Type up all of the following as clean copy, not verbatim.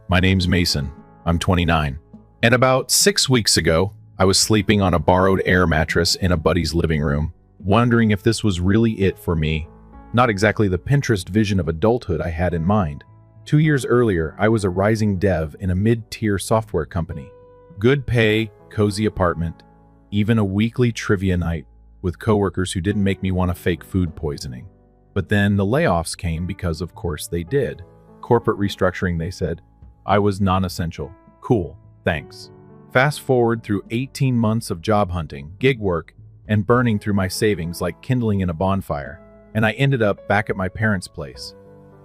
My name's Mason. I'm 29. And about 6 weeks ago, I was sleeping on a borrowed air mattress in a buddy's living room, wondering if this was really it for me. Not exactly the Pinterest vision of adulthood I had in mind. 2 years earlier, I was a rising dev in a mid-tier software company. Good pay, cozy apartment, even a weekly trivia night with coworkers who didn't make me want to fake food poisoning. But then the layoffs came because, of course, they did. Corporate restructuring, they said. I was non-essential. Cool, thanks. Fast forward through 18 months of job hunting, gig work, and burning through my savings like kindling in a bonfire, and I ended up back at my parents' place.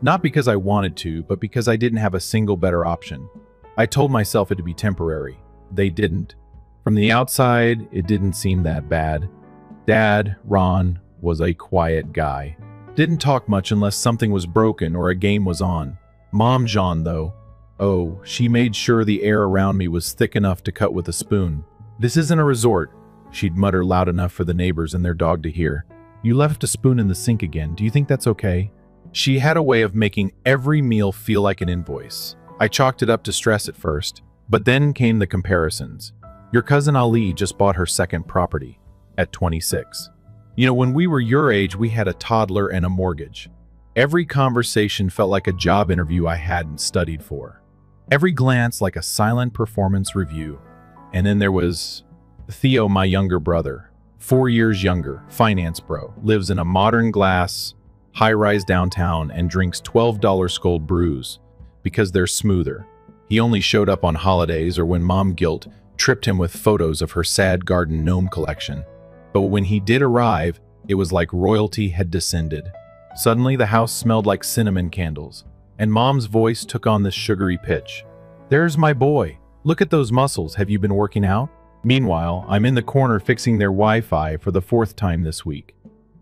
Not because I wanted to, but because I didn't have a single better option. I told myself it'd be temporary. They didn't. From the outside, it didn't seem that bad. Dad, Ron, was a quiet guy. Didn't talk much unless something was broken or a game was on. Mom Jean, though. Oh, she made sure the air around me was thick enough to cut with a spoon. This isn't a resort, she'd mutter loud enough for the neighbors and their dog to hear. You left a spoon in the sink again. Do you think that's okay? She had a way of making every meal feel like an invoice. I chalked it up to stress at first, but then came the comparisons. Your cousin Ali just bought her second property at 26. You know, when we were your age, we had a toddler and a mortgage. Every conversation felt like a job interview I hadn't studied for. Every glance like a silent performance review. And then there was Theo, my younger brother, 4 years younger, finance bro, lives in a modern glass, high-rise downtown and drinks $12 Skoal brews because they're smoother. He only showed up on holidays or when mom guilt tripped him with photos of her sad garden gnome collection. But when he did arrive, it was like royalty had descended. Suddenly the house smelled like cinnamon candles, and Mom's voice took on this sugary pitch. There's my boy. Look at those muscles. Have you been working out? Meanwhile, I'm in the corner fixing their Wi-Fi for the 4th time this week.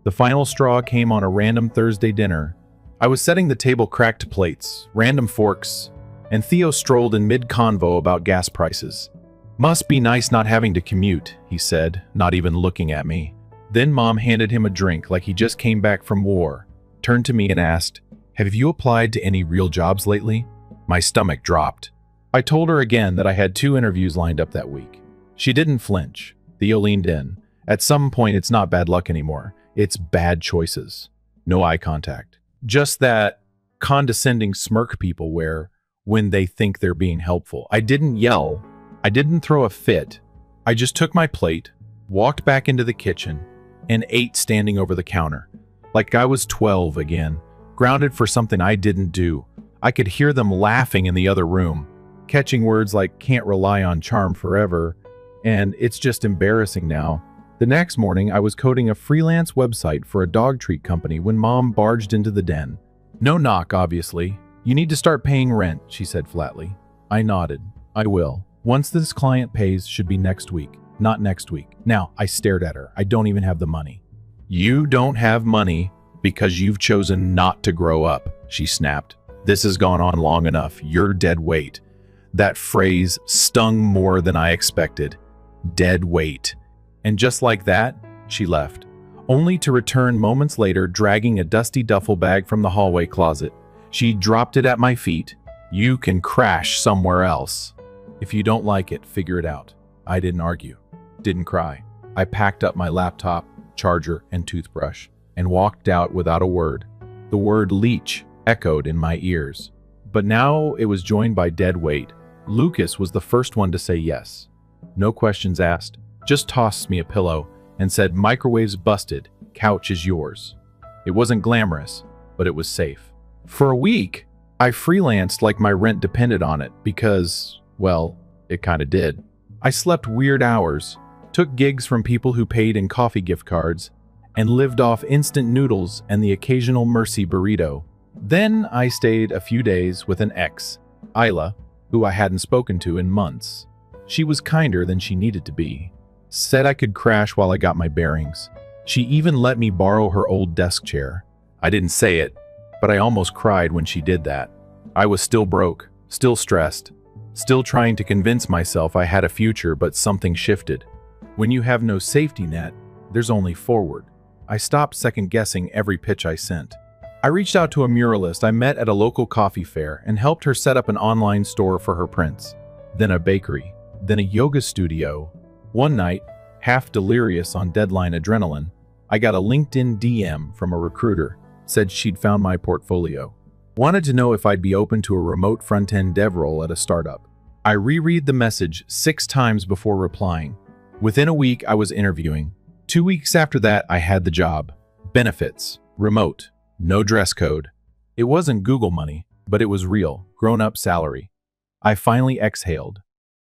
The final straw came on a random Thursday dinner. I was setting the table cracked plates, random forks, and Theo strolled in mid-convo about gas prices. Must be nice not having to commute, he said, not even looking at me. Then Mom handed him a drink like he just came back from war, turned to me and asked, Have you applied to any real jobs lately? My stomach dropped. I told her again that I had 2 interviews lined up that week. She didn't flinch. Theo leaned in. At some point, it's not bad luck anymore. It's bad choices. No eye contact. Just that condescending smirk people wear when they think they're being helpful. I didn't yell. I didn't throw a fit. I just took my plate, walked back into the kitchen, and ate standing over the counter. Like I was 12 again, grounded for something I didn't do. I could hear them laughing in the other room, catching words like can't rely on charm forever, and it's just embarrassing now. The next morning, I was coding a freelance website for a dog treat company when Mom barged into the den. No knock, obviously. You need to start paying rent, she said flatly. I nodded. I will. Once this client pays should be next week, not next week. Now, I stared at her. I don't even have the money. You don't have money because you've chosen not to grow up, she snapped. This has gone on long enough. You're dead weight. That phrase stung more than I expected. Dead weight. And just like that, she left, only to return moments later dragging a dusty duffel bag from the hallway closet. She dropped it at my feet. You can crash somewhere else. If you don't like it, figure it out. I didn't argue, didn't cry. I packed up my laptop, charger, and toothbrush and walked out without a word. The word Leech echoed in my ears. But now it was joined by dead weight. Lucas was the first one to say yes. No questions asked. Just tossed me a pillow and said, microwave's busted, couch is yours. It wasn't glamorous, but it was safe. For a week, I freelanced like my rent depended on it because, well, it kind of did. I slept weird hours, took gigs from people who paid in coffee gift cards, and lived off instant noodles and the occasional Mercy burrito. Then I stayed a few days with an ex, Isla, who I hadn't spoken to in months. She was kinder than she needed to be. Said I could crash while I got my bearings. She even let me borrow her old desk chair. I didn't say it, but I almost cried when she did that. I was still broke, still stressed, still trying to convince myself I had a future, but something shifted. When you have no safety net, there's only forward. I stopped second-guessing every pitch I sent. I reached out to a muralist I met at a local coffee fair and helped her set up an online store for her prints, then a bakery, then a yoga studio. One night, half delirious on deadline adrenaline, I got a LinkedIn DM from a recruiter, said she'd found my portfolio. Wanted to know if I'd be open to a remote front-end dev role at a startup. I reread the message 6 times before replying. Within a week, I was interviewing. 2 weeks after that, I had the job. Benefits, remote, no dress code. It wasn't Google money, but it was real, grown-up salary. I finally exhaled.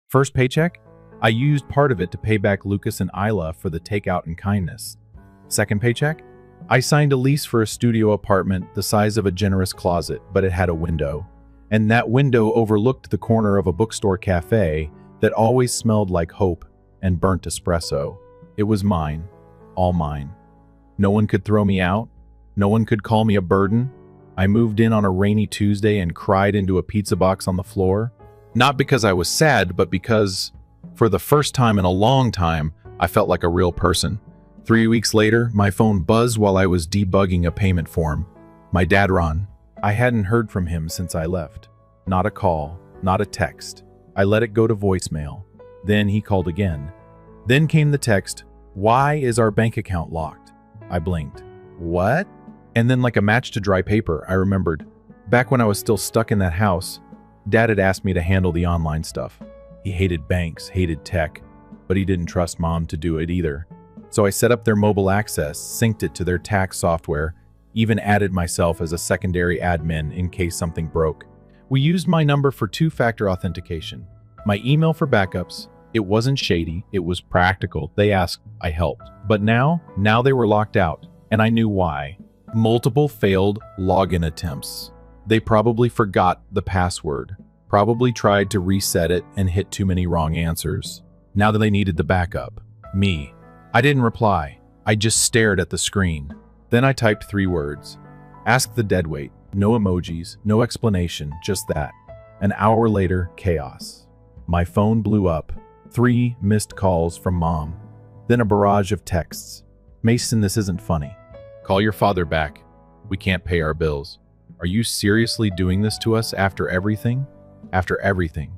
First paycheck? I used part of it to pay back Lucas and Isla for the takeout and kindness. Second paycheck? I signed a lease for a studio apartment the size of a generous closet, but it had a window. And that window overlooked the corner of a bookstore cafe that always smelled like hope and burnt espresso. It was mine, all mine. No one could throw me out. No one could call me a burden. I moved in on a rainy Tuesday and cried into a pizza box on the floor. Not because I was sad, but because, for the first time in a long time, I felt like a real person. 3 weeks later, my phone buzzed while I was debugging a payment form. My dad, Ron. I hadn't heard from him since I left. Not a call, not a text. I let it go to voicemail. Then he called again. Then came the text, "Why is our bank account locked?" I blinked. What? And then, like a match to dry paper, I remembered. Back when I was still stuck in that house, Dad had asked me to handle the online stuff. He hated banks, hated tech, but he didn't trust Mom to do it either. So I set up their mobile access, synced it to their tax software, even added myself as a secondary admin in case something broke. We used my number for 2-factor authentication. My email for backups. It wasn't shady, it was practical. They asked, I helped. But now they were locked out, and I knew why. Multiple failed login attempts. They probably forgot the password, probably tried to reset it and hit too many wrong answers. Now that they needed the backup. Me. I didn't reply. I just stared at the screen. Then I typed 3 words. Ask the deadweight. No emojis, no explanation, just that. An hour later, chaos. My phone blew up. 3 missed calls from Mom. Then a barrage of texts. Mason, this isn't funny. Call your father back. We can't pay our bills. Are you seriously doing this to us after everything? After everything.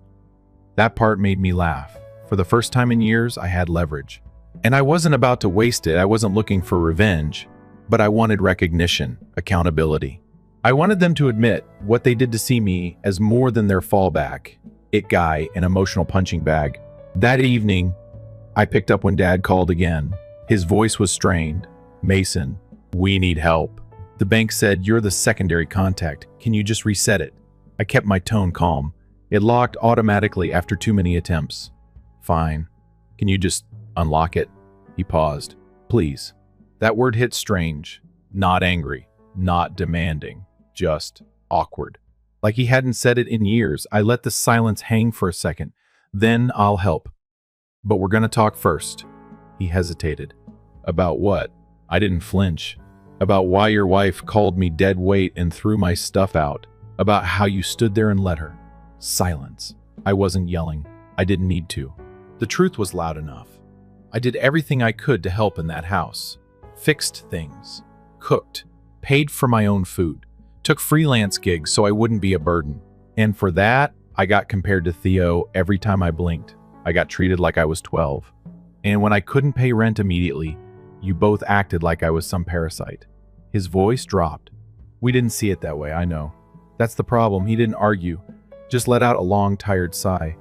That part made me laugh. For the first time in years, I had leverage. And I wasn't about to waste it. I wasn't looking for revenge. But I wanted recognition, accountability. I wanted them to admit what they did to see me as more than their fallback. It guy, an emotional punching bag. That evening, I picked up when Dad called again. His voice was strained. Mason, we need help. The bank said, you're the secondary contact. Can you just reset it? I kept my tone calm. It locked automatically after too many attempts. Fine. Can you just unlock it? He paused. Please. That word hit strange. Not angry. Not demanding. Just awkward. Like he hadn't said it in years. I let the silence hang for a second. Then I'll help. But we're gonna talk first. He hesitated. About what? I didn't flinch. About why your wife called me dead weight and threw my stuff out. About how you stood there and let her. Silence. I wasn't yelling. I didn't need to. The truth was loud enough. I did everything I could to help in that house. Fixed things. Cooked. Paid for my own food. Took freelance gigs so I wouldn't be a burden. And for that, I got compared to Theo every time I blinked. I got treated like I was 12. And when I couldn't pay rent immediately, you both acted like I was some parasite. His voice dropped. We didn't see it that way, I know. That's the problem. He didn't argue. Just let out a long, tired sigh.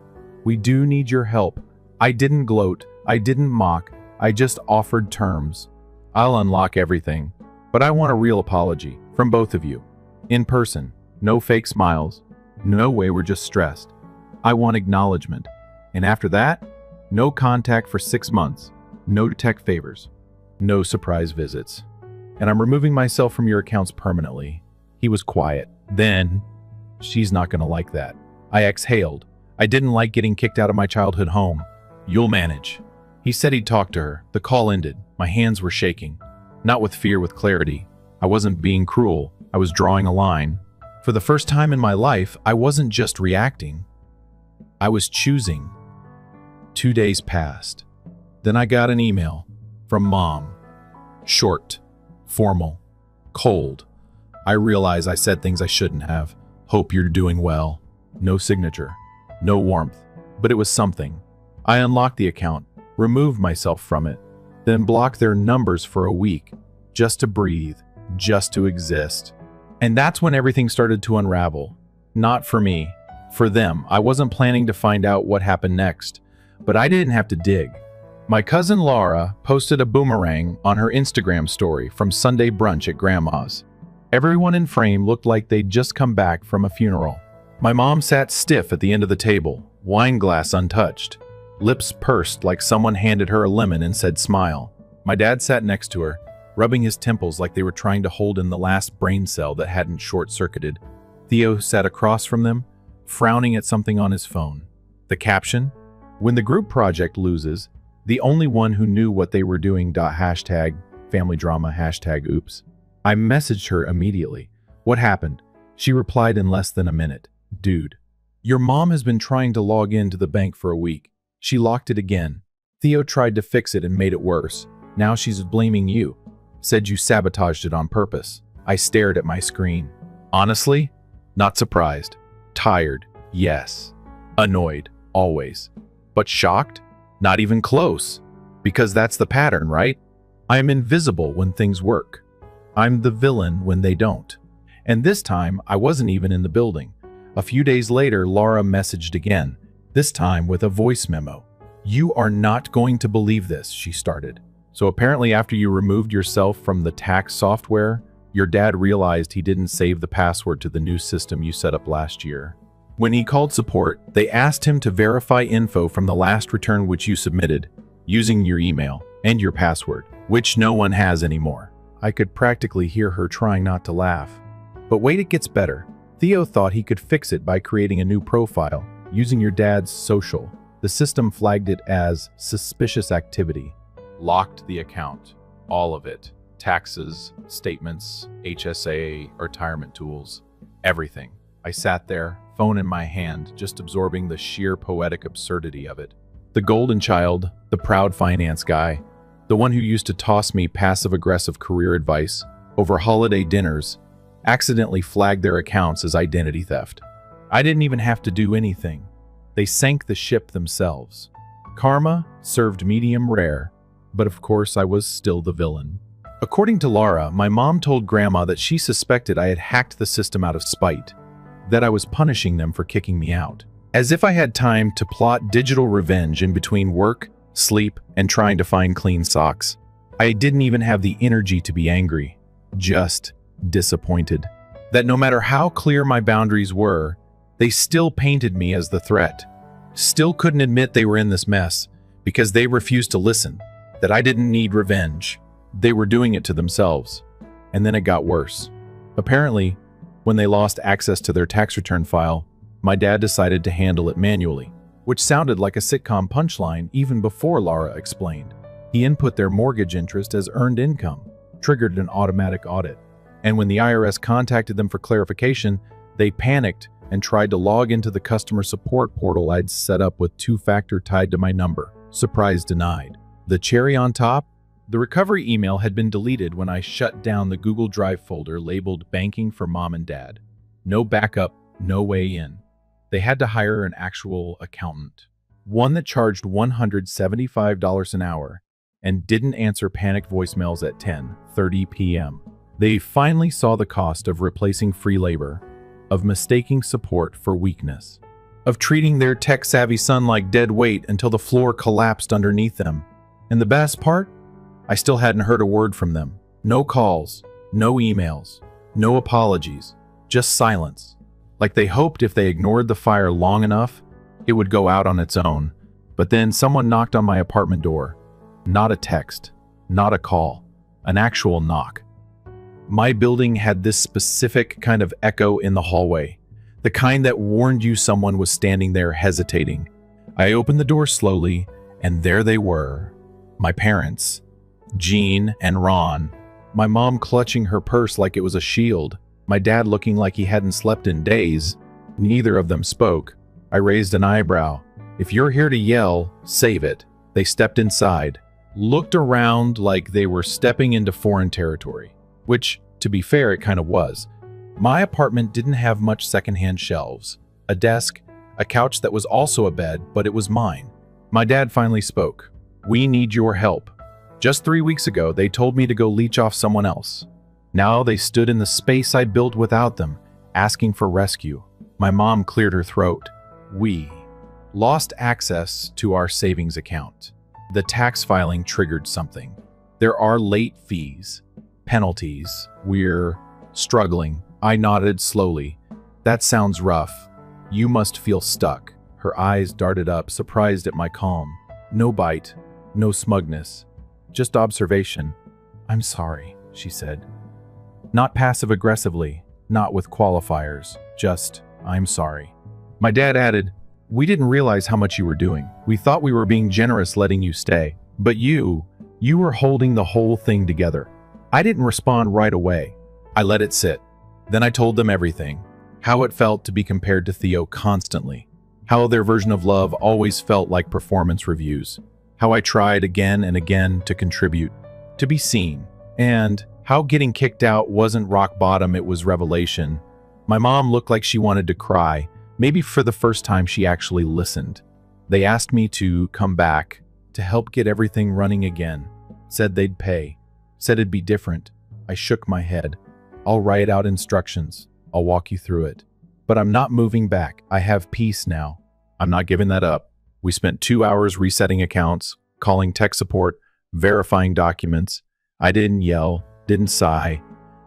We do need your help. I didn't gloat. I didn't mock. I just offered terms. I'll unlock everything. But I want a real apology from both of you. In person. No fake smiles. No way we're just stressed. I want acknowledgement. And after that, no contact for 6 months. No tech favors. No surprise visits. And I'm removing myself from your accounts permanently. He was quiet. Then, she's not gonna like that. I exhaled. I didn't like getting kicked out of my childhood home. You'll manage. He said he'd talk to her. The call ended. My hands were shaking. Not with fear, with clarity. I wasn't being cruel. I was drawing a line. For the first time in my life, I wasn't just reacting. I was choosing. 2 days passed. Then I got an email from Mom. Short, formal, cold. I realize I said things I shouldn't have. Hope you're doing well. No signature. No warmth. But it was something. I unlocked the account, removed myself from it, then blocked their numbers for a week, just to breathe, just to exist. And that's when everything started to unravel. Not for me, for them. I wasn't planning to find out what happened next, but I didn't have to dig. My cousin Laura posted a boomerang on her Instagram story from Sunday brunch at Grandma's. Everyone in frame looked like they'd just come back from a funeral. My mom sat stiff at the end of the table, wine glass untouched, lips pursed like someone handed her a lemon and said smile. My dad sat next to her, rubbing his temples like they were trying to hold in the last brain cell that hadn't short-circuited. Theo sat across from them, frowning at something on his phone. The caption? When the group project loses, the only one who knew what they were doing. Hashtag family drama, hashtag oops. I messaged her immediately. What happened? She replied in less than a minute. Dude, your mom has been trying to log into the bank for a week. She locked it again. Theo tried to fix it and made it worse. Now she's blaming you. Said you sabotaged it on purpose. I stared at my screen. Honestly, not surprised. Tired, yes. Annoyed, always. But shocked? Not even close. Because that's the pattern, right? I am invisible when things work. I'm the villain when they don't. And this time, I wasn't even in the building. A few days later, Laura messaged again, this time with a voice memo. You are not going to believe this, she started. So apparently after you removed yourself from the tax software, your dad realized he didn't save the password to the new system you set up last year. When he called support, they asked him to verify info from the last return which you submitted, using your email and your password, which no one has anymore. I could practically hear her trying not to laugh. But wait, it gets better. Theo thought he could fix it by creating a new profile, using your dad's social. The system flagged it as suspicious activity. Locked the account. All of it. Taxes, statements, HSA, retirement tools, everything. I sat there, phone in my hand, just absorbing the sheer poetic absurdity of it. The golden child, the proud finance guy, the one who used to toss me passive-aggressive career advice over holiday dinners, accidentally flagged their accounts as identity theft. I didn't even have to do anything. They sank the ship themselves. Karma served medium rare, but of course I was still the villain. According to Laura, my mom told Grandma that she suspected I had hacked the system out of spite, that I was punishing them for kicking me out. As if I had time to plot digital revenge in between work, sleep, and trying to find clean socks. I didn't even have the energy to be angry, just disappointed. That no matter how clear my boundaries were, they still painted me as the threat. Still couldn't admit they were in this mess, because they refused to listen, that I didn't need revenge. They were doing it to themselves. And then it got worse. Apparently, when they lost access to their tax return file, my dad decided to handle it manually, which sounded like a sitcom punchline even before Laura explained. He input their mortgage interest as earned income, triggered an automatic audit. And when the IRS contacted them for clarification, they panicked and tried to log into the customer support portal I'd set up with two-factor tied to my number. Surprise denied. The cherry on top? The recovery email had been deleted when I shut down the Google Drive folder labeled Banking for Mom and Dad. No backup, no way in. They had to hire an actual accountant, one that charged $175 an hour and didn't answer panicked voicemails at 10:30 p.m. They finally saw the cost of replacing free labor, of mistaking support for weakness, of treating their tech-savvy son like dead weight until the floor collapsed underneath them. And the best part? I still hadn't heard a word from them. No calls, no emails, no apologies, just silence. Like they hoped if they ignored the fire long enough, it would go out on its own. But then someone knocked on my apartment door. Not a text, not a call, an actual knock. My building had this specific kind of echo in the hallway, the kind that warned you someone was standing there hesitating. I opened the door slowly, and there they were, my parents, Jean and Ron, my mom clutching her purse like it was a shield, my dad looking like he hadn't slept in days. Neither of them spoke. I raised an eyebrow. If you're here to yell, save it. They stepped inside, looked around like they were stepping into foreign territory. Which, to be fair, it kind of was. My apartment didn't have much secondhand shelves, a desk, a couch that was also a bed, but it was mine. My dad finally spoke. "We need your help. Just 3 weeks ago, they told me to go leech off someone else. Now they stood in the space I built without them, asking for rescue." My mom cleared her throat. "We lost access to our savings account. The tax filing triggered something. There are late fees, penalties. We're struggling." I nodded slowly. "That sounds rough. You must feel stuck." Her eyes darted up, surprised at my calm. No bite, no smugness, just observation. "I'm sorry," she said. Not passive-aggressively, not with qualifiers, just, "I'm sorry." My dad added, "We didn't realize how much you were doing. We thought we were being generous letting you stay. But you were holding the whole thing together." I didn't respond right away. I let it sit. Then I told them everything. How it felt to be compared to Theo constantly. How their version of love always felt like performance reviews. How I tried again and again to contribute, to be seen. And how getting kicked out wasn't rock bottom, it was revelation. My mom looked like she wanted to cry. Maybe for the first time she actually listened. They asked me to come back, to help get everything running again. Said they'd pay. Said it'd be different. I shook my head. "I'll write out instructions. I'll walk you through it. But I'm not moving back. I have peace now. I'm not giving that up." We spent 2 hours resetting accounts, calling tech support, verifying documents. I didn't yell, didn't sigh,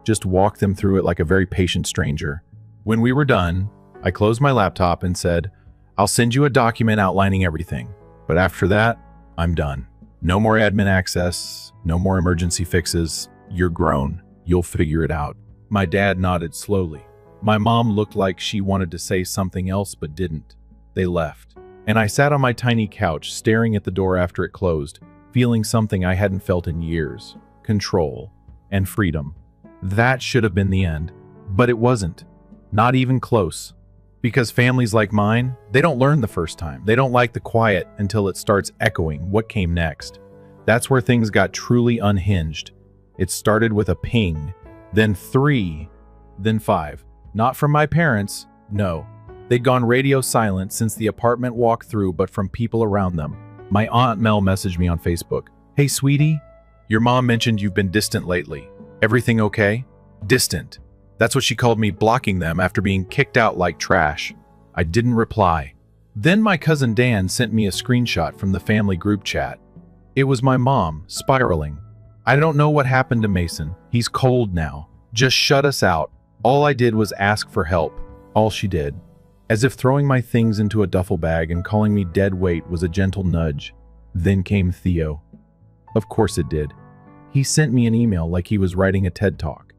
just walked them through it like a very patient stranger. When we were done, I closed my laptop and said, "I'll send you a document outlining everything. But after that, I'm done. No more admin access, no more emergency fixes. You're grown. You'll figure it out." My dad nodded slowly. My mom looked like she wanted to say something else but didn't. They left. And I sat on my tiny couch, staring at the door after it closed, feeling something I hadn't felt in years. Control and freedom. That should have been the end. But it wasn't. Not even close. Because families like mine, they don't learn the first time. They don't like the quiet until it starts echoing what came next. That's where things got truly unhinged. It started with a ping, then 3, then 5. Not from my parents, no. They'd gone radio silent since the apartment walkthrough, but from people around them. My Aunt Mel messaged me on Facebook. "Hey, sweetie, your mom mentioned you've been distant lately. Everything okay?" Distant. That's what she called me, blocking them after being kicked out like trash. I didn't reply. Then my cousin Dan sent me a screenshot from the family group chat. It was my mom, spiraling. "I don't know what happened to Mason. He's cold now. Just shut us out. All I did was ask for help." All she did. As if throwing my things into a duffel bag and calling me dead weight was a gentle nudge. Then came Theo. Of course it did. He sent me an email like he was writing a TED Talk.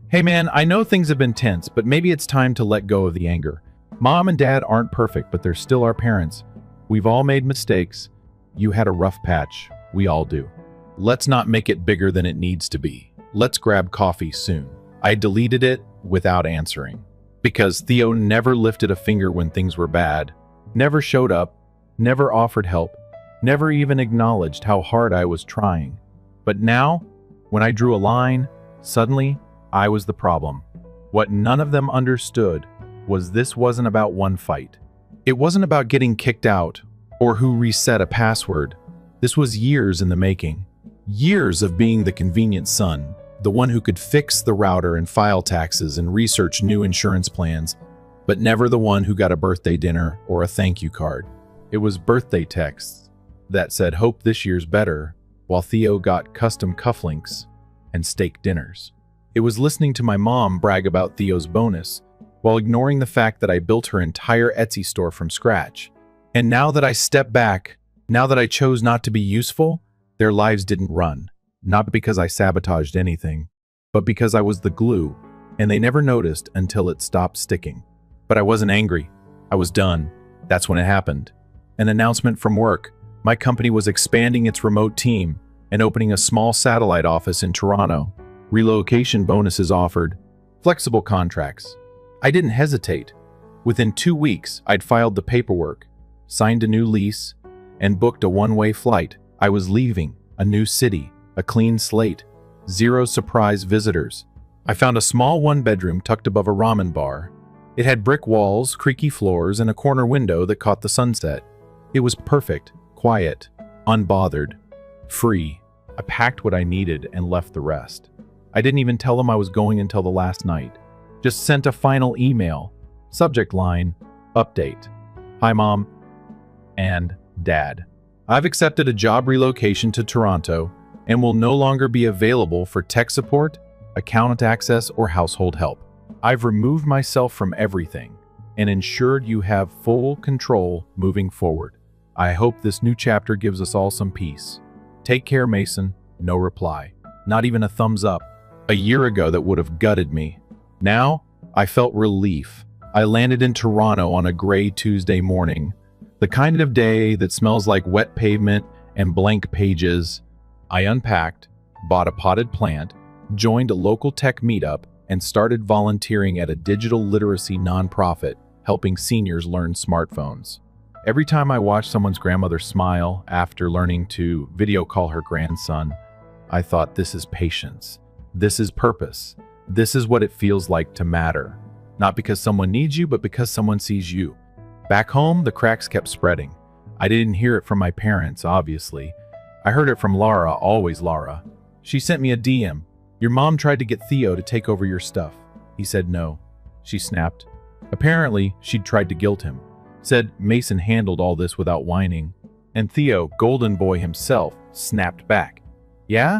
"Hey man, I know things have been tense, but maybe it's time to let go of the anger. Mom and Dad aren't perfect, but they're still our parents. We've all made mistakes. You had a rough patch. We all do. Let's not make it bigger than it needs to be. Let's grab coffee soon." I deleted it without answering. Because Theo never lifted a finger when things were bad, never showed up, never offered help, never even acknowledged how hard I was trying. But now, when I drew a line, suddenly, I was the problem. What none of them understood was this wasn't about one fight. It wasn't about getting kicked out or who reset a password. This was years in the making. Years of being the convenient son, the one who could fix the router and file taxes and research new insurance plans, but never the one who got a birthday dinner or a thank you card. It was birthday texts that said, "Hope this year's better," while Theo got custom cufflinks and steak dinners. It was listening to my mom brag about Theo's bonus, while ignoring the fact that I built her entire Etsy store from scratch. And now that I step back, now that I chose not to be useful, their lives didn't run. Not because I sabotaged anything, but because I was the glue, and they never noticed until it stopped sticking. But I wasn't angry. I was done. That's when it happened. An announcement from work. My company was expanding its remote team and opening a small satellite office in Toronto. Relocation bonuses offered. Flexible contracts. I didn't hesitate. Within 2 weeks, I'd filed the paperwork, signed a new lease, and booked a one-way flight. I was leaving, a new city, a clean slate, 0 surprise visitors. I found a small one-bedroom tucked above a ramen bar. It had brick walls, creaky floors, and a corner window that caught the sunset. It was perfect, quiet, unbothered, free. I packed what I needed and left the rest. I didn't even tell them I was going until the last night. Just sent a final email. Subject line, update. Hi, Mom and Dad. I've accepted a job relocation to Toronto and will no longer be available for tech support, account access, or household help. I've removed myself from everything and ensured you have full control moving forward. I hope this new chapter gives us all some peace. Take care, Mason. No reply. Not even a thumbs up. A year ago that would have gutted me. Now, I felt relief. I landed in Toronto on a gray Tuesday morning. The kind of day that smells like wet pavement and blank pages. I unpacked, bought a potted plant, joined a local tech meetup, and started volunteering at a digital literacy nonprofit helping seniors learn smartphones. Every time I watched someone's grandmother smile after learning to video call her grandson, I thought, this is patience. This is purpose. This is what it feels like to matter. Not because someone needs you, but because someone sees you. Back home, the cracks kept spreading. I didn't hear it from my parents, obviously. I heard it from Laura, always Laura. She sent me a DM. Your mom tried to get Theo to take over your stuff. He said no. She snapped. Apparently, she'd tried to guilt him. Said Mason handled all this without whining. And Theo, golden boy himself, snapped back. Yeah?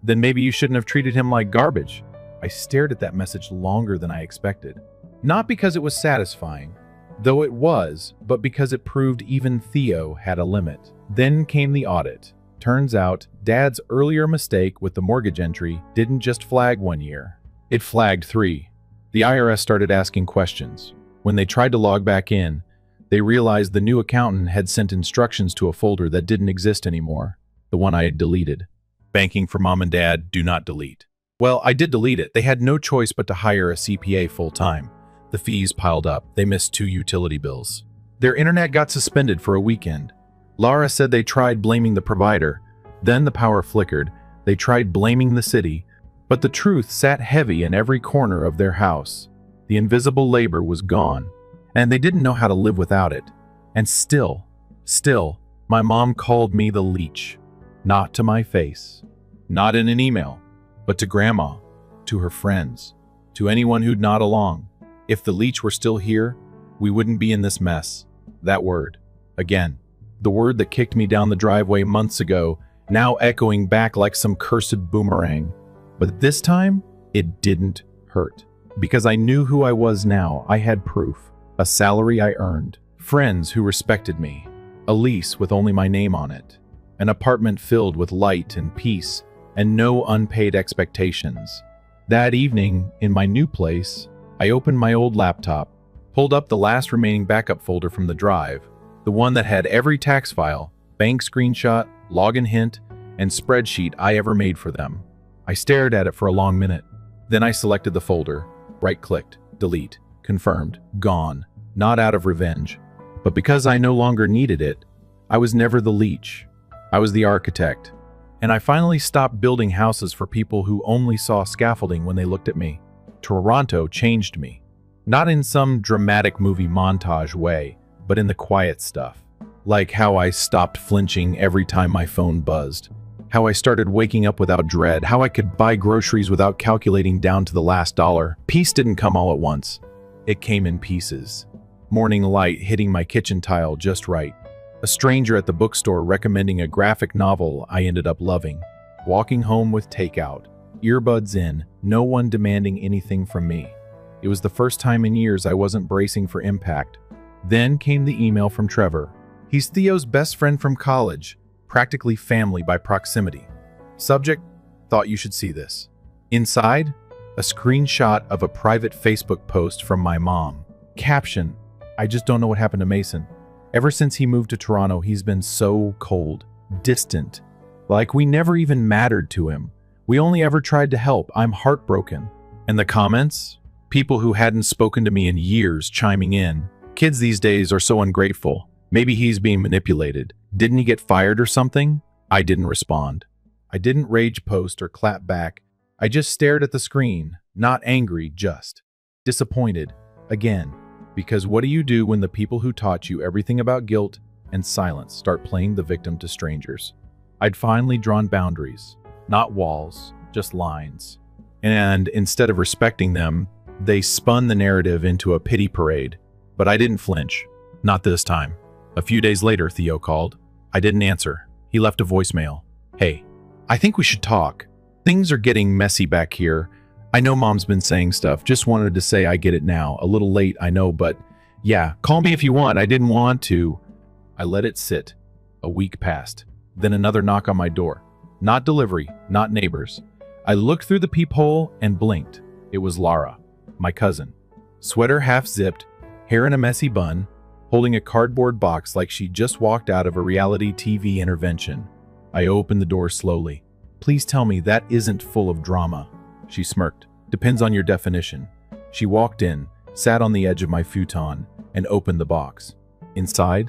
Then maybe you shouldn't have treated him like garbage. I stared at that message longer than I expected. Not because it was satisfying, though it was, but because it proved even Theo had a limit. Then came the audit. Turns out, Dad's earlier mistake with the mortgage entry didn't just flag 1 year. It flagged 3. The IRS started asking questions. When they tried to log back in, they realized the new accountant had sent instructions to a folder that didn't exist anymore, the one I had deleted. Banking for Mom and Dad, do not delete. Well, I did delete it. They had no choice but to hire a CPA full-time. The fees piled up. They missed 2 utility bills. Their internet got suspended for a weekend. Laura said they tried blaming the provider. Then the power flickered. They tried blaming the city. But the truth sat heavy in every corner of their house. The invisible labor was gone, and they didn't know how to live without it. And still, my mom called me the Leech. Not to my face. Not in an email. But to Grandma, to her friends, to anyone who'd nod along. If the Leech were still here, we wouldn't be in this mess. That word. Again. The word that kicked me down the driveway months ago, now echoing back like some cursed boomerang. But this time, it didn't hurt. Because I knew who I was now. I had proof. A salary I earned. Friends who respected me. A lease with only my name on it. An apartment filled with light and peace, and no unpaid expectations. That evening, in my new place, I opened my old laptop, pulled up the last remaining backup folder from the drive, the one that had every tax file, bank screenshot, login hint, and spreadsheet I ever made for them. I stared at it for a long minute. Then I selected the folder, right-clicked, delete, confirmed, gone, not out of revenge. But because I no longer needed it, I was never the Leech. I was the architect. And I finally stopped building houses for people who only saw scaffolding when they looked at me. Toronto changed me. Not in some dramatic movie montage way, but in the quiet stuff. Like how I stopped flinching every time my phone buzzed. How I started waking up without dread. How I could buy groceries without calculating down to the last dollar. Peace didn't come all at once. It came in pieces. Morning light hitting my kitchen tile just right. A stranger at the bookstore recommending a graphic novel I ended up loving. Walking home with takeout. Earbuds in, no one demanding anything from me. It was the first time in years I wasn't bracing for impact. Then came the email from Trevor. He's Theo's best friend from college, practically family by proximity. Subject, thought you should see this. Inside, a screenshot of a private Facebook post from my mom. Caption, I just don't know what happened to Mason. Ever since he moved to Toronto, he's been so cold, distant. Like we never even mattered to him. We only ever tried to help. I'm heartbroken. And the comments? People who hadn't spoken to me in years chiming in. Kids these days are so ungrateful. Maybe he's being manipulated. Didn't he get fired or something? I didn't respond. I didn't rage post or clap back. I just stared at the screen, Not angry, just disappointed. Again. Because what do you do when the people who taught you everything about guilt and silence start playing the victim to strangers? I'd finally drawn boundaries, not walls, just lines. And instead of respecting them, they spun the narrative into a pity parade. But I didn't flinch. Not this time. A few days later, Theo called. I didn't answer. He left a voicemail. Hey, I think we should talk. Things are getting messy back here. I know Mom's been saying stuff. Just wanted to say I get it now. A little late, I know, but yeah, call me if you want. I didn't want to. I let it sit. A week passed. Then another knock on my door. Not delivery, not neighbors. I looked through the peephole and blinked. It was Lara, my cousin. Sweater half zipped, hair in a messy bun, holding a cardboard box like she just walked out of a reality TV intervention. I opened the door slowly. Please tell me that isn't full of drama. She smirked. Depends on your definition. She walked in, sat on the edge of my futon, and opened the box. Inside,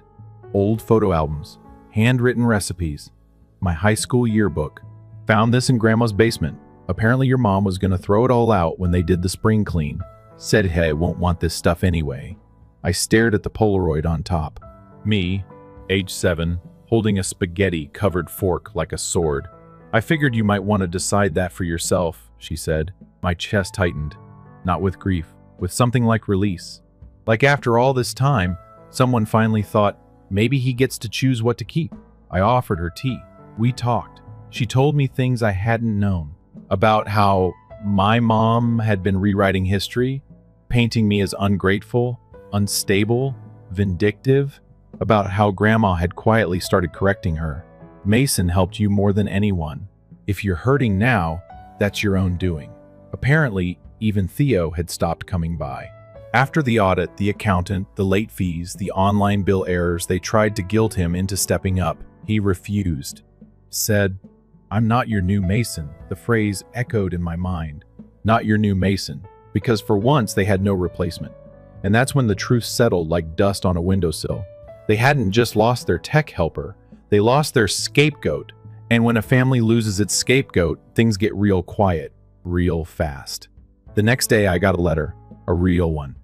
old photo albums, handwritten recipes, my high school yearbook. Found this in Grandma's basement. Apparently your mom was going to throw it all out when they did the spring clean. Said, hey, I won't want this stuff anyway. I stared at the Polaroid on top. Me, age 7, holding a spaghetti-covered fork like a sword. I figured you might want to decide that for yourself, she said. My chest tightened. Not with grief, with something like release. Like after all this time, someone finally thought, maybe he gets to choose what to keep. I offered her tea. We talked. She told me things I hadn't known. About how my mom had been rewriting history, painting me as ungrateful, unstable, vindictive. About how Grandma had quietly started correcting her. Mason helped you more than anyone. If you're hurting now, that's your own doing. Apparently, even Theo had stopped coming by. After the audit, the accountant, the late fees, the online bill errors, they tried to guilt him into stepping up. He refused. Said, I'm not your new Mason. The phrase echoed in my mind. Not your new Mason. Because for once, they had no replacement. And that's when the truth settled like dust on a windowsill. They hadn't just lost their tech helper. They lost their scapegoat. And when a family loses its scapegoat, things get real quiet, real fast. The next day, I got a letter, a real one,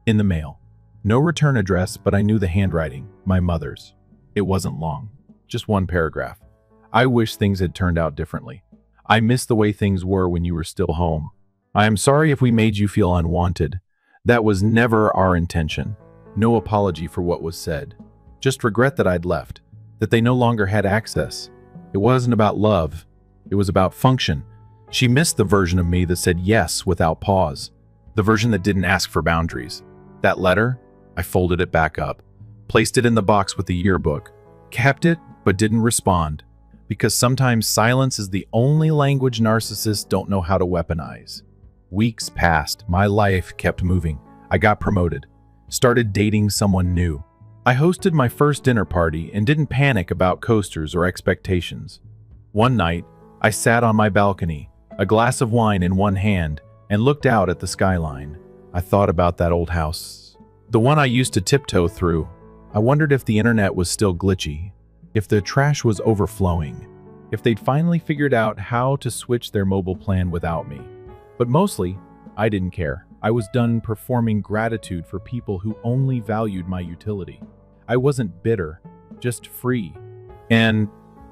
in the mail. No return address, but I knew the handwriting, my mother's. It wasn't long, just one paragraph. I wish things had turned out differently. I miss the way things were when you were still home. I am sorry if we made you feel unwanted. That was never our intention. No apology for what was said. Just regret that I'd left. That they no longer had access. It wasn't about love. It was about function. She missed the version of me that said yes without pause. The version that didn't ask for boundaries. That letter, I folded it back up, placed it in the box with the yearbook, kept it but didn't respond. Because sometimes silence is the only language narcissists don't know how to weaponize. Weeks passed. My life kept moving. I got promoted. Started dating someone new. I hosted my first dinner party and didn't panic about coasters or expectations. One night, I sat on my balcony, a glass of wine in one hand, and looked out at the skyline. I thought about that old house, the one I used to tiptoe through. I wondered if the internet was still glitchy, if the trash was overflowing, if they'd finally figured out how to switch their mobile plan without me. But mostly, I didn't care. I was done performing gratitude for people who only valued my utility. I wasn't bitter, just free. And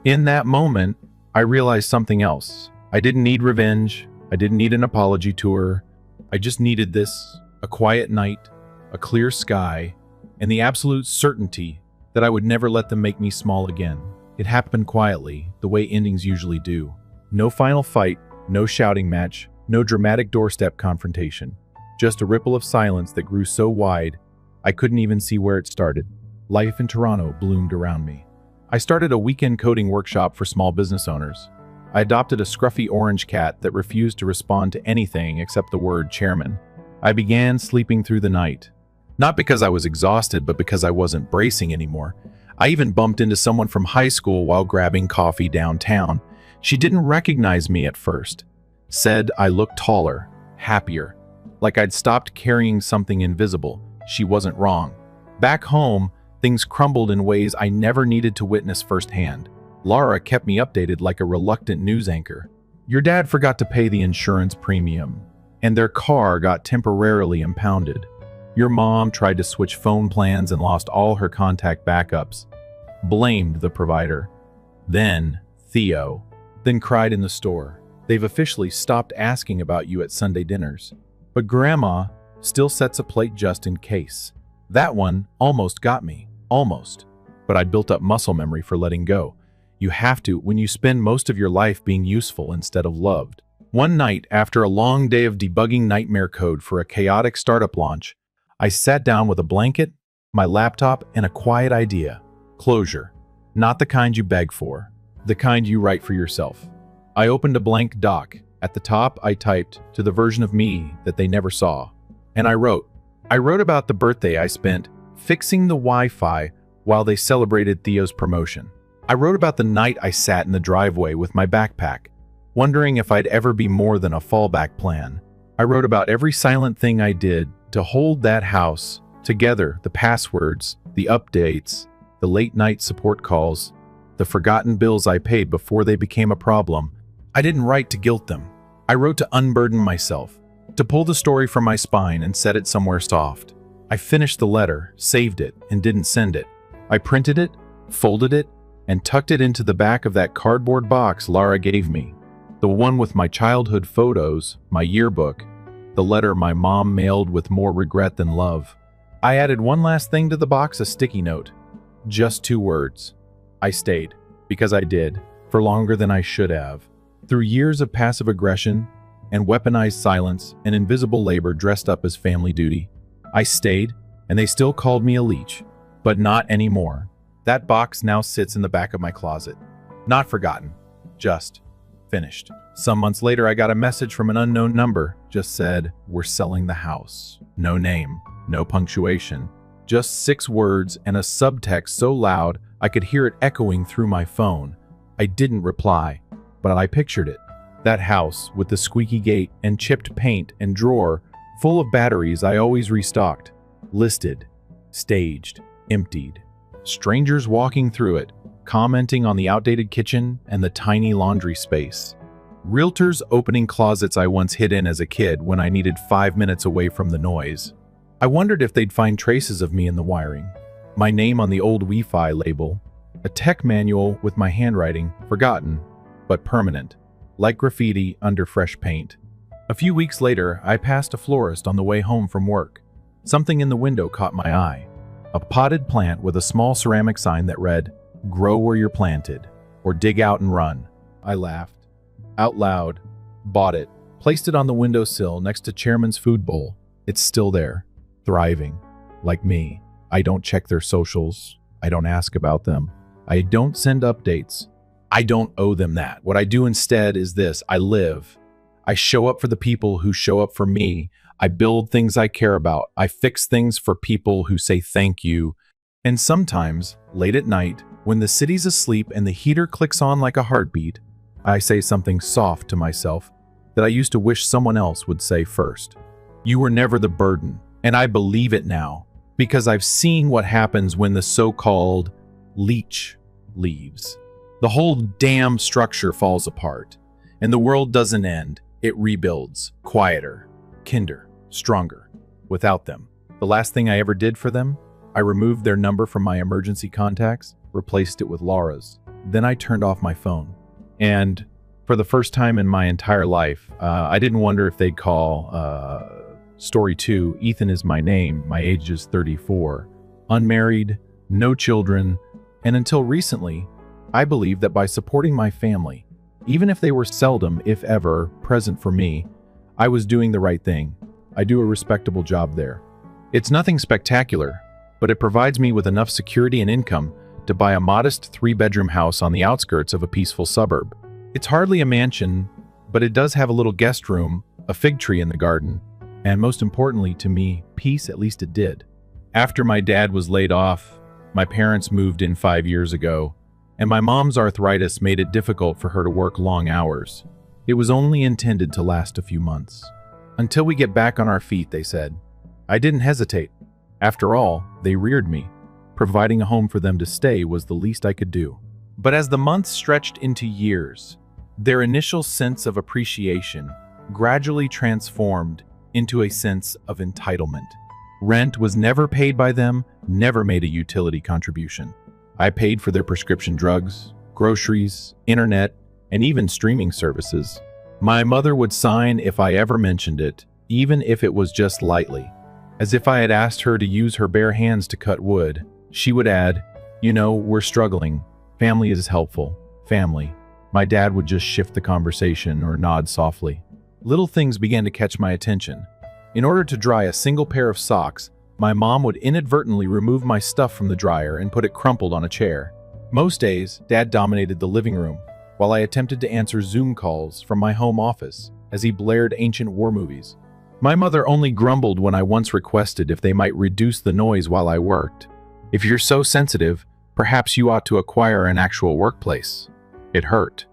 in that moment, I realized something else. I didn't need revenge. I didn't need an apology tour. I just needed this, a quiet night, a clear sky, and the absolute certainty that I would never let them make me small again. It happened quietly, the way endings usually do. No final fight, no shouting match, no dramatic doorstep confrontation. Just a ripple of silence that grew so wide, I couldn't even see where it started. Life in Toronto bloomed around me. I started a weekend coding workshop for small business owners. I adopted a scruffy orange cat that refused to respond to anything except the word chairman. I began sleeping through the night. Not because I was exhausted, but because I wasn't bracing anymore. I even bumped into someone from high school while grabbing coffee downtown. She didn't recognize me at first. Said I looked taller, happier, like I'd stopped carrying something invisible. She wasn't wrong. Back home, things crumbled in ways I never needed to witness firsthand. Lara kept me updated like a reluctant news anchor. Your dad forgot to pay the insurance premium. and their car got temporarily impounded. Your mom tried to switch phone plans and lost all her contact backups. Blamed the provider. Then Theo. Then cried in the store. They've officially stopped asking about you at Sunday dinners. But Grandma still sets a plate just in case. That one almost got me. Almost. But I'd built up muscle memory for letting go. You have to when you spend most of your life being useful instead of loved. One night, after a long day of debugging nightmare code for a chaotic startup launch, I sat down with a blanket, my laptop, and a quiet idea. Closure. Not the kind you beg for. The kind you write for yourself. I opened a blank doc. At the top, I typed to the version of me that they never saw. And I wrote about the birthday I spent fixing the Wi-Fi while they celebrated Theo's promotion. I wrote about the night I sat in the driveway with my backpack, wondering if I'd ever be more than a fallback plan. I wrote about every silent thing I did to hold that house together, the passwords, the updates, the late-night support calls, the forgotten bills I paid before they became a problem. I didn't write to guilt them. I wrote to unburden myself, to pull the story from my spine and set it somewhere soft. I finished the letter, saved it, and didn't send it. I printed it, folded it, and tucked it into the back of that cardboard box Lara gave me. The one with my childhood photos, my yearbook, the letter my mom mailed with more regret than love. I added one last thing to the box, a sticky note. Just 2 words. I stayed, because I did, for longer than I should have. Through years of passive aggression and weaponized silence and invisible labor dressed up as family duty, I stayed, and they still called me a leech. But not anymore. That box now sits in the back of my closet. Not forgotten. Just finished. Some months later, I got a message from an unknown number. Just said, "We're selling the house." No name, no punctuation. Just 6 words and a subtext so loud I could hear it echoing through my phone. I didn't reply, but I pictured it. That house with the squeaky gate and chipped paint and drawer full of batteries I always restocked. Listed, staged, emptied. Strangers walking through it, commenting on the outdated kitchen and the tiny laundry space. Realtors opening closets I once hid in as a kid when I needed 5 minutes away from the noise. I wondered if they'd find traces of me in the wiring. My name on the old Wi-Fi label. A tech manual with my handwriting, forgotten, but permanent. Like graffiti under fresh paint. A few weeks later, I passed a florist on the way home from work. Something in the window caught my eye. A potted plant with a small ceramic sign that read, "Grow where you're planted," or "Dig out and run." I laughed. Out loud. Bought it. Placed it on the windowsill next to Chairman's food bowl. It's still there. Thriving. Like me. I don't check their socials. I don't ask about them. I don't send updates. I don't owe them that. What I do instead is this. I live. I show up for the people who show up for me. I build things I care about. I fix things for people who say thank you. And sometimes, late at night, when the city's asleep and the heater clicks on like a heartbeat, I say something soft to myself that I used to wish someone else would say first. You were never the burden, and I believe it now, because I've seen what happens when the so-called leech leaves. The whole damn structure falls apart, and the world doesn't end. It rebuilds, quieter, kinder, stronger, without them. The last thing I ever did for them, I removed their number from my emergency contacts, replaced it with Laura's. Then I turned off my phone. And for the first time in my entire life, I didn't wonder if they'd call Story 2, Ethan is my name, my age is 34, unmarried, no children, and until recently, I believed that by supporting my family, even if they were seldom, if ever, present for me, I was doing the right thing. I do a respectable job there. It's nothing spectacular, but it provides me with enough security and income to buy a modest 3-bedroom house on the outskirts of a peaceful suburb. It's hardly a mansion, but it does have a little guest room, a fig tree in the garden, and most importantly to me, peace, at least it did. After my dad was laid off, my parents moved in 5 years ago, and my mom's arthritis made it difficult for her to work long hours. It was only intended to last a few months. Until we get back on our feet, they said. I didn't hesitate. After all, they reared me. Providing a home for them to stay was the least I could do. But as the months stretched into years, their initial sense of appreciation gradually transformed into a sense of entitlement. Rent was never paid by them, never made a utility contribution. I paid for their prescription drugs, groceries, internet, and even streaming services. My mother would sign if I ever mentioned it, even if it was just lightly. As if I had asked her to use her bare hands to cut wood, she would add, "You know, we're struggling. Family is helpful. Family." My dad would just shift the conversation or nod softly. Little things began to catch my attention. In order to dry a single pair of socks, my mom would inadvertently remove my stuff from the dryer and put it crumpled on a chair. Most days, Dad dominated the living room, while I attempted to answer Zoom calls from my home office as he blared ancient war movies. My mother only grumbled when I once requested if they might reduce the noise while I worked. "If you're so sensitive, perhaps you ought to acquire an actual workplace." It hurt.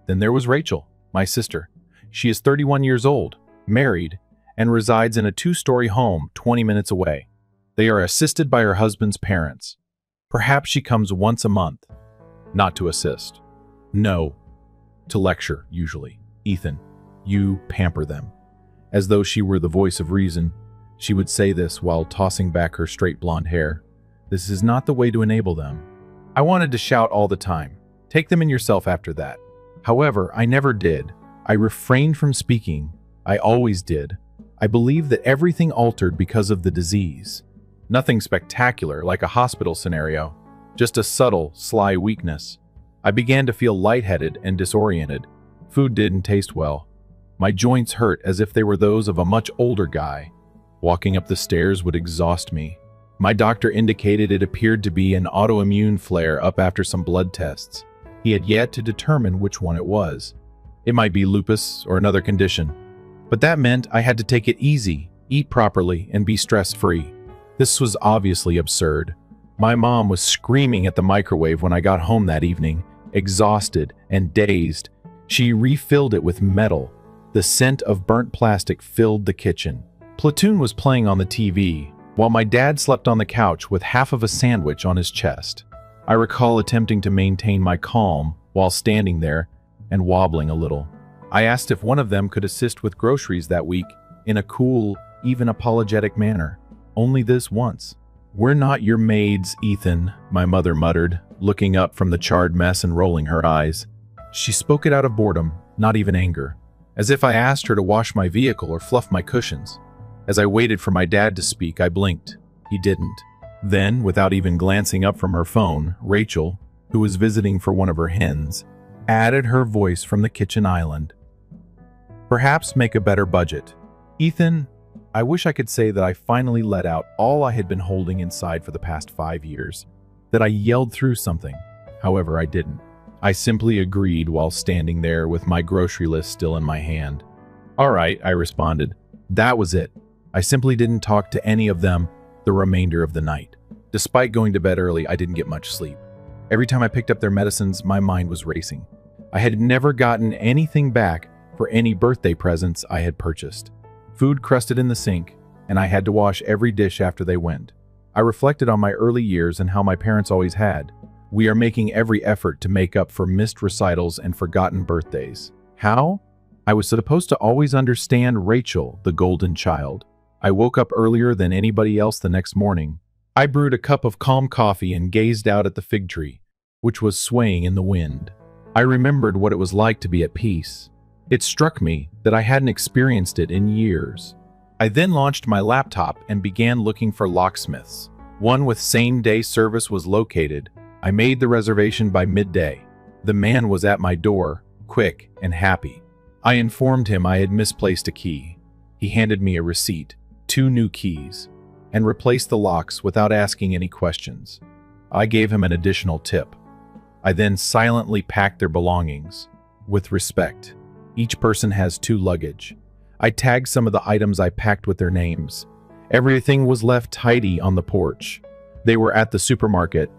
Then there was Rachel, my sister. She is 31 years old, married, and resides in a 2-story home 20 minutes away. They are assisted by her husband's parents. Perhaps she comes once a month. Not to assist. No. To lecture, usually. "Ethan, you pamper them." As though she were the voice of reason, she would say this while tossing back her straight blonde hair. "This is not the way to enable them." I wanted to shout all the time, "Take them in yourself after that." However, I never did. I refrained from speaking. I always did. I believed that everything altered because of the disease. Nothing spectacular, like a hospital scenario. Just a subtle, sly weakness. I began to feel lightheaded and disoriented. Food didn't taste well. My joints hurt as if they were those of a much older guy. Walking up the stairs would exhaust me. My doctor indicated it appeared to be an autoimmune flare up after some blood tests. He had yet to determine which one it was. It might be lupus or another condition. But that meant I had to take it easy, eat properly, and be stress-free. This was obviously absurd. My mom was screaming at the microwave when I got home that evening, exhausted and dazed. She refilled it with metal. The scent of burnt plastic filled the kitchen. Platoon was playing on the TV, while my dad slept on the couch with half of a sandwich on his chest. I recall attempting to maintain my calm while standing there and wobbling a little. I asked if one of them could assist with groceries that week in a cool, even apologetic manner. Only this once. "We're not your maids, Ethan," my mother muttered, looking up from the charred mess and rolling her eyes. She spoke it out of boredom, not even anger, as if I asked her to wash my vehicle or fluff my cushions. As I waited for my dad to speak, I blinked. He didn't. Then, without even glancing up from her phone, Rachel, who was visiting for one of her hens, added her voice from the kitchen island. "Perhaps make a better budget. Ethan, I wish I could say that I finally let out all I had been holding inside for the past 5 years, that I yelled through something. However, I didn't. I simply agreed while standing there with my grocery list still in my hand. "All right," I responded. That was it. I simply didn't talk to any of them the remainder of the night. Despite going to bed early, I didn't get much sleep. Every time I picked up their medicines, my mind was racing. I had never gotten anything back for any birthday presents I had purchased. Food crusted in the sink, and I had to wash every dish after they went. I reflected on my early years and how my parents always had. We are making every effort to make up for missed recitals and forgotten birthdays. How? I was supposed to always understand Rachel, the golden child. I woke up earlier than anybody else the next morning. I brewed a cup of calm coffee and gazed out at the fig tree, which was swaying in the wind. I remembered what it was like to be at peace. It struck me that I hadn't experienced it in years. I then launched my laptop and began looking for locksmiths. One with same-day service was located. I made the reservation by midday. The man was at my door, quick and happy. I informed him I had misplaced a key. He handed me a receipt, 2 new keys, and replaced the locks without asking any questions. I gave him an additional tip. I then silently packed their belongings. With respect, each person has 2 luggage. I tagged some of the items I packed with their names. Everything was left tidy on the porch. They were at the supermarket.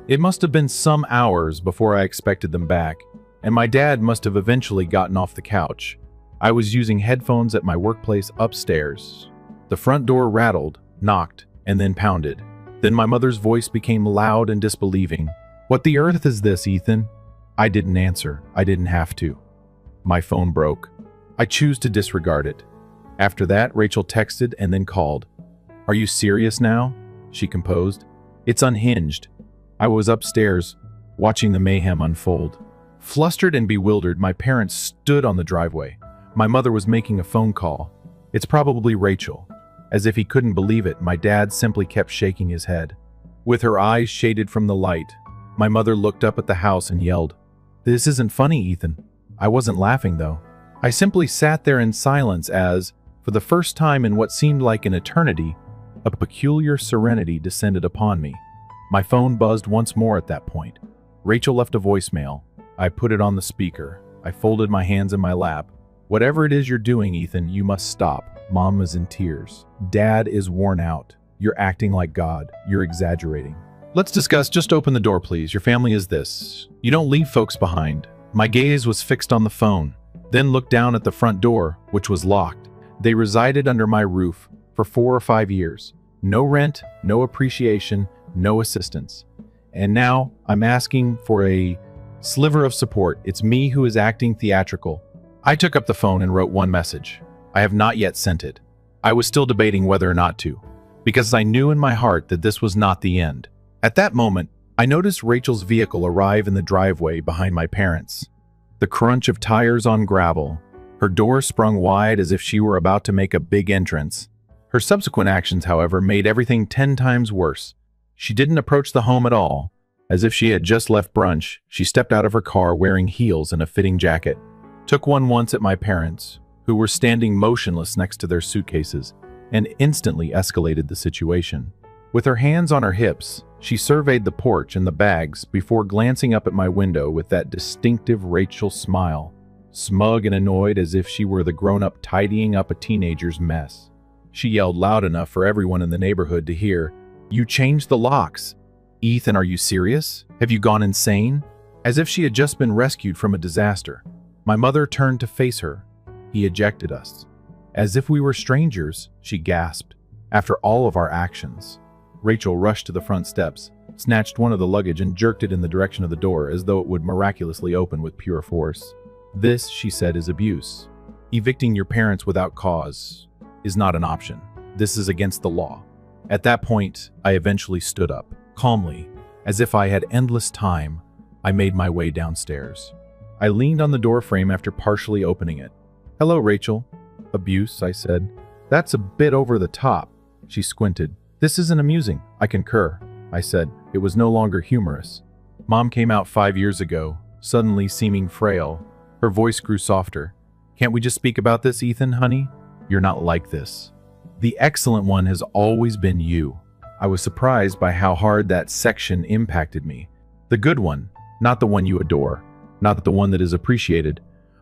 It must have been some hours before I expected them back, and my dad must have eventually gotten off the couch. I was using headphones at my workplace upstairs. The front door rattled, knocked, and then pounded. Then my mother's voice became loud and disbelieving. "What the earth is this, Ethan?" I didn't answer. I didn't have to. My phone broke. I choose to disregard it. After that, Rachel texted and then called. "Are you serious now?" she composed. "It's unhinged." I was upstairs, watching the mayhem unfold. Flustered and bewildered, my parents stood on the driveway. My mother was making a phone call. "It's probably Rachel." As if he couldn't believe it, my dad simply kept shaking his head. With her eyes shaded from the light, my mother looked up at the house and yelled, "This isn't funny, Ethan." I wasn't laughing, though. I simply sat there in silence as, for the first time in what seemed like an eternity, a peculiar serenity descended upon me. My phone buzzed once more at that point. Rachel left a voicemail. I put it on the speaker. I folded my hands in my lap. "Whatever it is you're doing, Ethan, you must stop. Mom is in tears. Dad is worn out. You're acting like God. You're exaggerating." "Let's discuss. Just open the door, please. Your family is this. You don't leave folks behind." My gaze was fixed on the phone, then looked down at the front door, which was locked. They resided under my roof for 4 or 5 years. No rent, no appreciation, no assistance. And now I'm asking for a sliver of support. It's me who is acting theatrical. I took up the phone and wrote one message. I have not yet sent it. I was still debating whether or not to, because I knew in my heart that this was not the end. At that moment, I noticed Rachel's vehicle arrive in the driveway behind my parents. The crunch of tires on gravel. Her door sprung wide as if she were about to make a big entrance. Her subsequent actions, however, made everything 10 times worse. She didn't approach the home at all. As if she had just left brunch, she stepped out of her car wearing heels and a fitting jacket. Took one once at my parents, who were standing motionless next to their suitcases, and instantly escalated the situation. With her hands on her hips, she surveyed the porch and the bags before glancing up at my window with that distinctive Rachel smile, smug and annoyed as if she were the grown-up tidying up a teenager's mess. She yelled loud enough for everyone in the neighborhood to hear, "You changed the locks. Ethan, are you serious? Have you gone insane?" As if she had just been rescued from a disaster. My mother turned to face her. "He ejected us." "As if we were strangers," she gasped, "after all of our actions." Rachel rushed to the front steps, snatched one of the luggage and jerked it in the direction of the door as though it would miraculously open with pure force. "This," she said, "is abuse. Evicting your parents without cause is not an option. This is against the law." At that point, I eventually stood up. Calmly, as if I had endless time, I made my way downstairs. I leaned on the doorframe after partially opening it. "Hello, Rachel." "Abuse," I said. "That's a bit over the top." She squinted. "This isn't amusing." "I concur," I said. It was no longer humorous. "Mom came out 5 years ago, suddenly seeming frail." Her voice grew softer. "Can't we just speak about this, Ethan, honey? You're not like this. The excellent one has always been you." I was surprised by how hard that section impacted me. The good one, not the one you adore, not the one that is appreciated,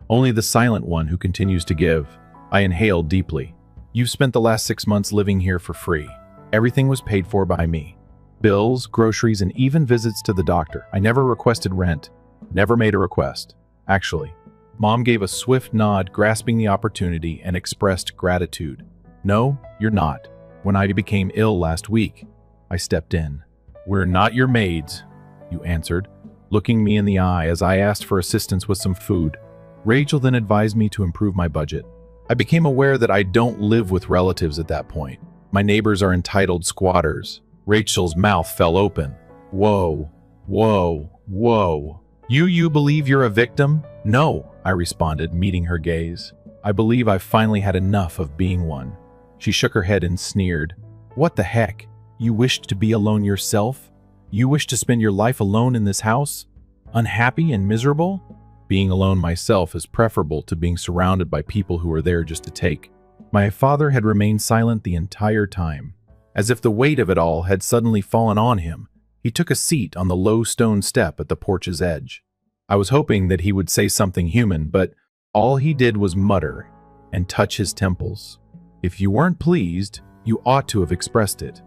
only the silent one who continues to give. I inhaled deeply. "You've spent the last 6 months living here for free. Everything was paid for by me. Bills, groceries, and even visits to the doctor. I never requested rent, never made a request. Actually." Mom gave a swift nod, grasping the opportunity, and expressed gratitude. "No, you're not. When I became ill last week, I stepped in." "We're not your maids," you answered, looking me in the eye as I asked for assistance with some food. Rachel then advised me to improve my budget. I became aware that I don't live with relatives at that point. My neighbors are entitled squatters. Rachel's mouth fell open. "Whoa, whoa, whoa. You believe you're a victim?" "No," I responded, meeting her gaze. "I believe I've finally had enough of being one." She shook her head and sneered. "What the heck? You wished to be alone yourself? You wish to spend your life alone in this house? Unhappy and miserable?" Being alone myself is preferable to being surrounded by people who are there just to take. My father had remained silent the entire time. As if the weight of it all had suddenly fallen on him, he took a seat on the low stone step at the porch's edge. I was hoping that he would say something human, but all he did was mutter and touch his temples. "If you weren't pleased, you ought to have expressed it."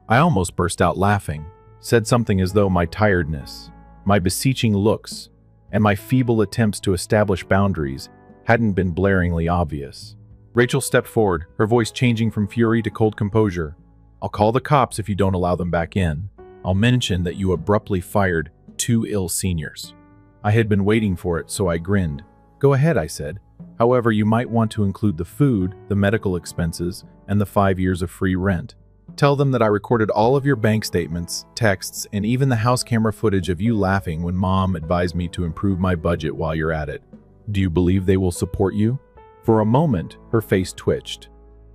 I almost burst out laughing, said something as though my tiredness, my beseeching looks, and my feeble attempts to establish boundaries hadn't been blaringly obvious. Rachel stepped forward, her voice changing from fury to cold composure. "I'll call the cops if you don't allow them back in. I'll mention that you abruptly fired 2 ill seniors." I had been waiting for it, so I grinned. "Go ahead," I said. However, you might want to include the food, the medical expenses, and the 5 years of free rent. Tell them that I recorded all of your bank statements, texts, and even the house camera footage of you laughing when Mom advised me to improve my budget while you're at it. Do you believe they will support you?" For a moment, her face twitched,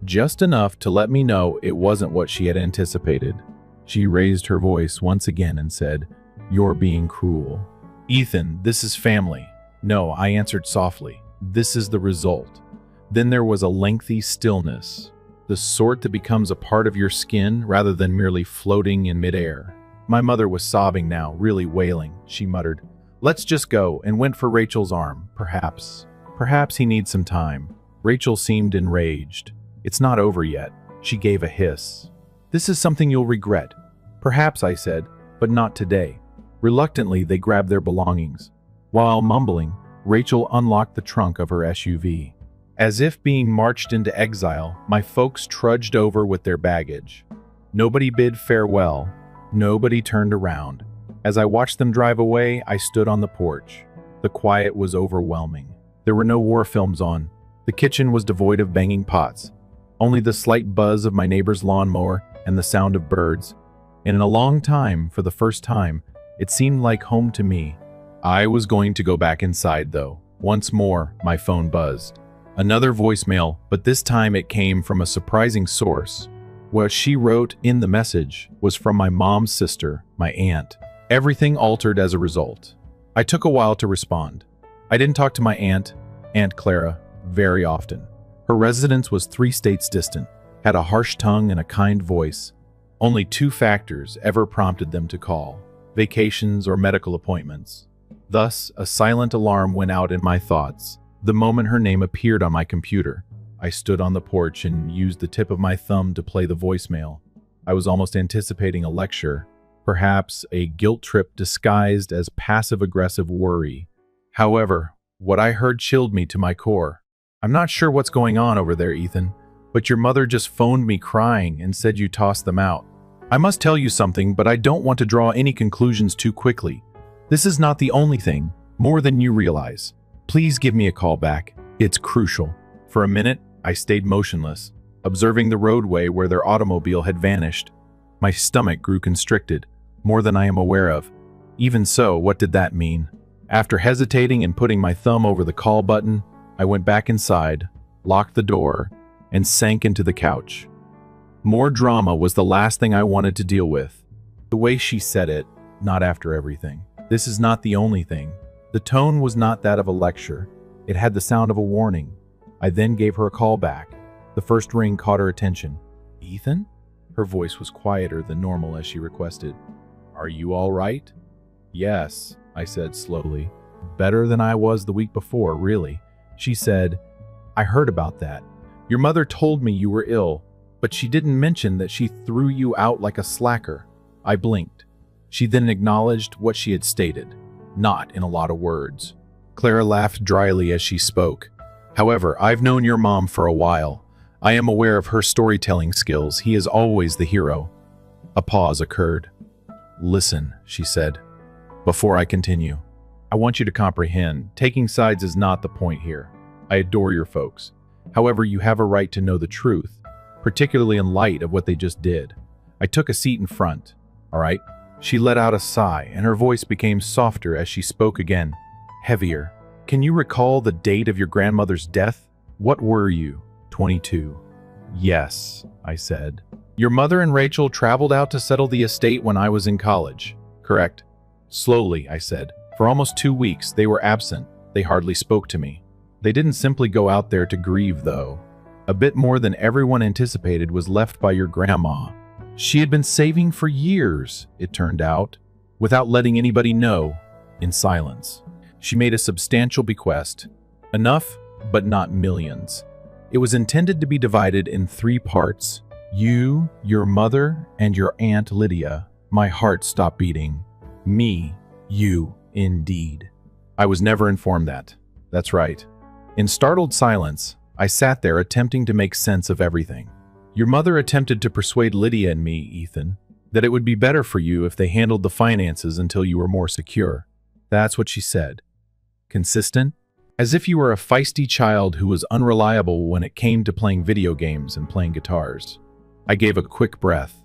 just enough to let me know it wasn't what she had anticipated. She raised her voice once again and said, "You're being cruel." "Ethan, this is family." "No," I answered softly. "This is the result." Then there was a lengthy stillness, the sort that becomes a part of your skin rather than merely floating in midair. My mother was sobbing now, really wailing. She muttered, "Let's just go," and went for Rachel's arm. Perhaps he needs some time. Rachel seemed enraged. "It's not over yet." She gave a hiss. "This is something you'll regret." "Perhaps," I said, "but not today." Reluctantly, they grabbed their belongings. While mumbling, Rachel unlocked the trunk of her SUV. As if being marched into exile, my folks trudged over with their baggage. Nobody bid farewell. Nobody turned around. As I watched them drive away, I stood on the porch. The quiet was overwhelming. There were no war films on. The kitchen was devoid of banging pots. Only the slight buzz of my neighbor's lawnmower and the sound of birds. And in a long time, for the first time, it seemed like home to me. I was going to go back inside, though. Once more, my phone buzzed. Another voicemail, but this time it came from a surprising source. What she wrote in the message was from my mom's sister, my aunt. Everything altered as a result. I took a while to respond. I didn't talk to my aunt, Aunt Clara, very often. Her residence was 3 states distant, had a harsh tongue and a kind voice. Only 2 factors ever prompted them to call: vacations or medical appointments. Thus, a silent alarm went out in my thoughts the moment her name appeared on my computer. I stood on the porch and used the tip of my thumb to play the voicemail. I was almost anticipating a lecture, perhaps a guilt trip disguised as passive-aggressive worry. However, what I heard chilled me to my core. "I'm not sure what's going on over there, Ethan, but your mother just phoned me crying and said you tossed them out. I must tell you something, but I don't want to draw any conclusions too quickly. This is not the only thing, more than you realize. Please give me a call back. It's crucial." For a minute, I stayed motionless, observing the roadway where their automobile had vanished. My stomach grew constricted, more than I am aware of. Even so, what did that mean? After hesitating and putting my thumb over the call button, I went back inside, locked the door, and sank into the couch. More drama was the last thing I wanted to deal with. The way she said it, "not after everything. This is not the only thing." The tone was not that of a lecture. It had the sound of a warning. I then gave her a call back. The first ring caught her attention. "Ethan?" Her voice was quieter than normal as she requested, "Are you all right?" "Yes," I said slowly. "Better than I was the week before, really." She said, "I heard about that. Your mother told me you were ill, but she didn't mention that she threw you out like a slacker." I blinked. She then acknowledged what she had stated, not in a lot of words. Clara laughed dryly as she spoke. "However, I've known your mom for a while. I am aware of her storytelling skills. He is always the hero." A pause occurred. "Listen," she said. "Before I continue, I want you to comprehend, taking sides is not the point here. I adore your folks. However, you have a right to know the truth, particularly in light of what they just did." I took a seat in front. "All right." She let out a sigh, and her voice became softer as she spoke again, heavier. "Can you recall the date of your grandmother's death? What were you? 22. "Yes," I said. "Your mother and Rachel traveled out to settle the estate when I was in college." "Correct." Slowly, I said. "For almost 2 weeks, they were absent. They hardly spoke to me. They didn't simply go out there to grieve, though. A bit more than everyone anticipated was left by your grandma. She had been saving for years, it turned out, without letting anybody know, in silence. She made a substantial bequest. Enough, but not millions. It was intended to be divided in 3 parts. You, your mother, and your Aunt Lydia." My heart stopped beating. "Me, you, indeed. I was never informed that." "That's right." In startled silence, I sat there attempting to make sense of everything. "Your mother attempted to persuade Lydia and me, Ethan, that it would be better for you if they handled the finances until you were more secure. That's what she said. Consistent?" As if you were a feisty child who was unreliable when it came to playing video games and playing guitars. I gave a quick breath.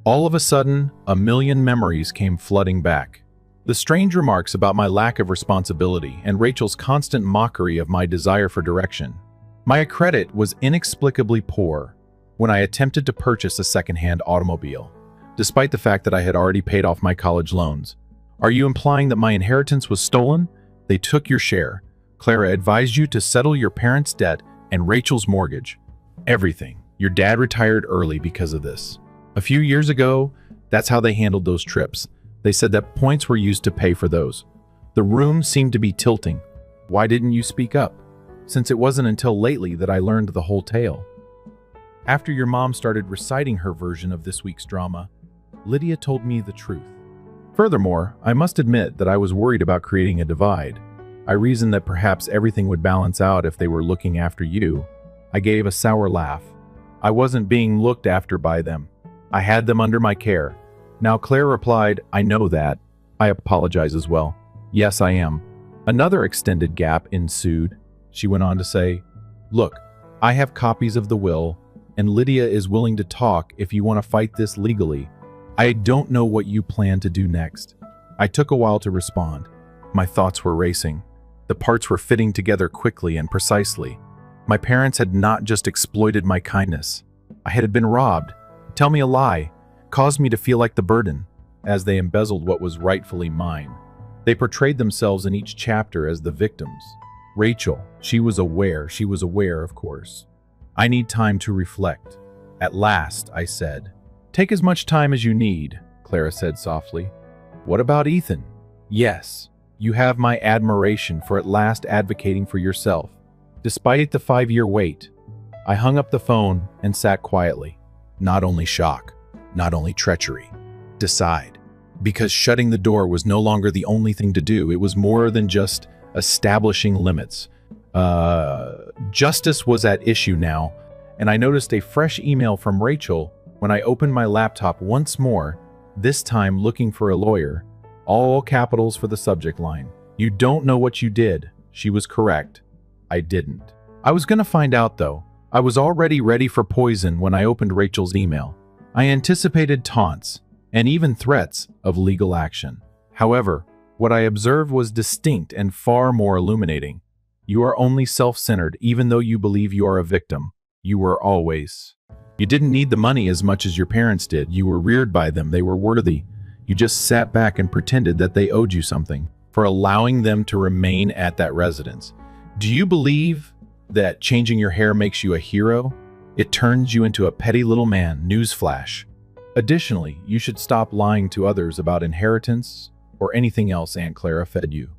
All of a sudden, a million memories came flooding back. The strange remarks about my lack of responsibility and Rachel's constant mockery of my desire for direction. My credit was inexplicably poor when I attempted to purchase a second-hand automobile, despite the fact that I had already paid off my college loans. Are you implying that my inheritance was stolen? They took your share. Clara advised you to settle your parents' debt and Rachel's mortgage. Everything. Your dad retired early because of this. A few years ago, that's how they handled those trips. They said that points were used to pay for those. The room seemed to be tilting. Why didn't you speak up? Since it wasn't until lately that I learned the whole tale. After your mom started reciting her version of this week's drama, Lydia told me the truth. Furthermore, I must admit that I was worried about creating a divide. I reasoned that perhaps everything would balance out if they were looking after you. I gave a sour laugh. I wasn't being looked after by them. I had them under my care. Now Claire replied, I know that. I apologize as well. Yes, I am. Another extended gap ensued. She went on to say, look, I have copies of the will, and Lydia is willing to talk if you want to fight this legally. I don't know what you plan to do next. I took a while to respond. My thoughts were racing. The parts were fitting together quickly and precisely. My parents had not just exploited my kindness. I had been robbed. Tell me a lie. Caused me to feel like the burden, as they embezzled what was rightfully mine. They portrayed themselves in each chapter as the victims. Rachel, she was aware, of course. I need time to reflect. At last, I said. Take as much time as you need, Clara said softly. What about Ethan? Yes. You have my admiration for at last advocating for yourself, despite the 5-year wait. I hung up the phone and sat quietly. Not only shock, not only treachery. Decide. Because shutting the door was no longer the only thing to do. It was more than just establishing limits. Justice was at issue now, and I noticed a fresh email from Rachel when I opened my laptop once more, this time looking for a lawyer. All capitals for the subject line. You don't know what you did. She was correct. I didn't. I was going to find out, though. I was already ready for poison when I opened Rachel's email. I anticipated taunts and even threats of legal action. However, what I observed was distinct and far more illuminating. You are only self-centered even though you believe you are a victim. You were always. You didn't need the money as much as your parents did. You were reared by them. They were worthy. You just sat back and pretended that they owed you something for allowing them to remain at that residence. Do you believe that changing your hair makes you a hero? It turns you into a petty little man. Newsflash. Additionally, you should stop lying to others about inheritance or anything else Aunt Clara fed you.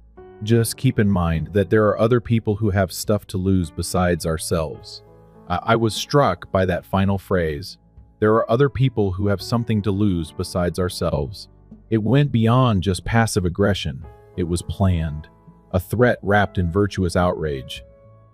Just keep in mind that there are other people who have stuff to lose besides ourselves. I was struck by that final phrase. There are other people who have something to lose besides ourselves. It went beyond just passive aggression. It was planned. A threat wrapped in virtuous outrage.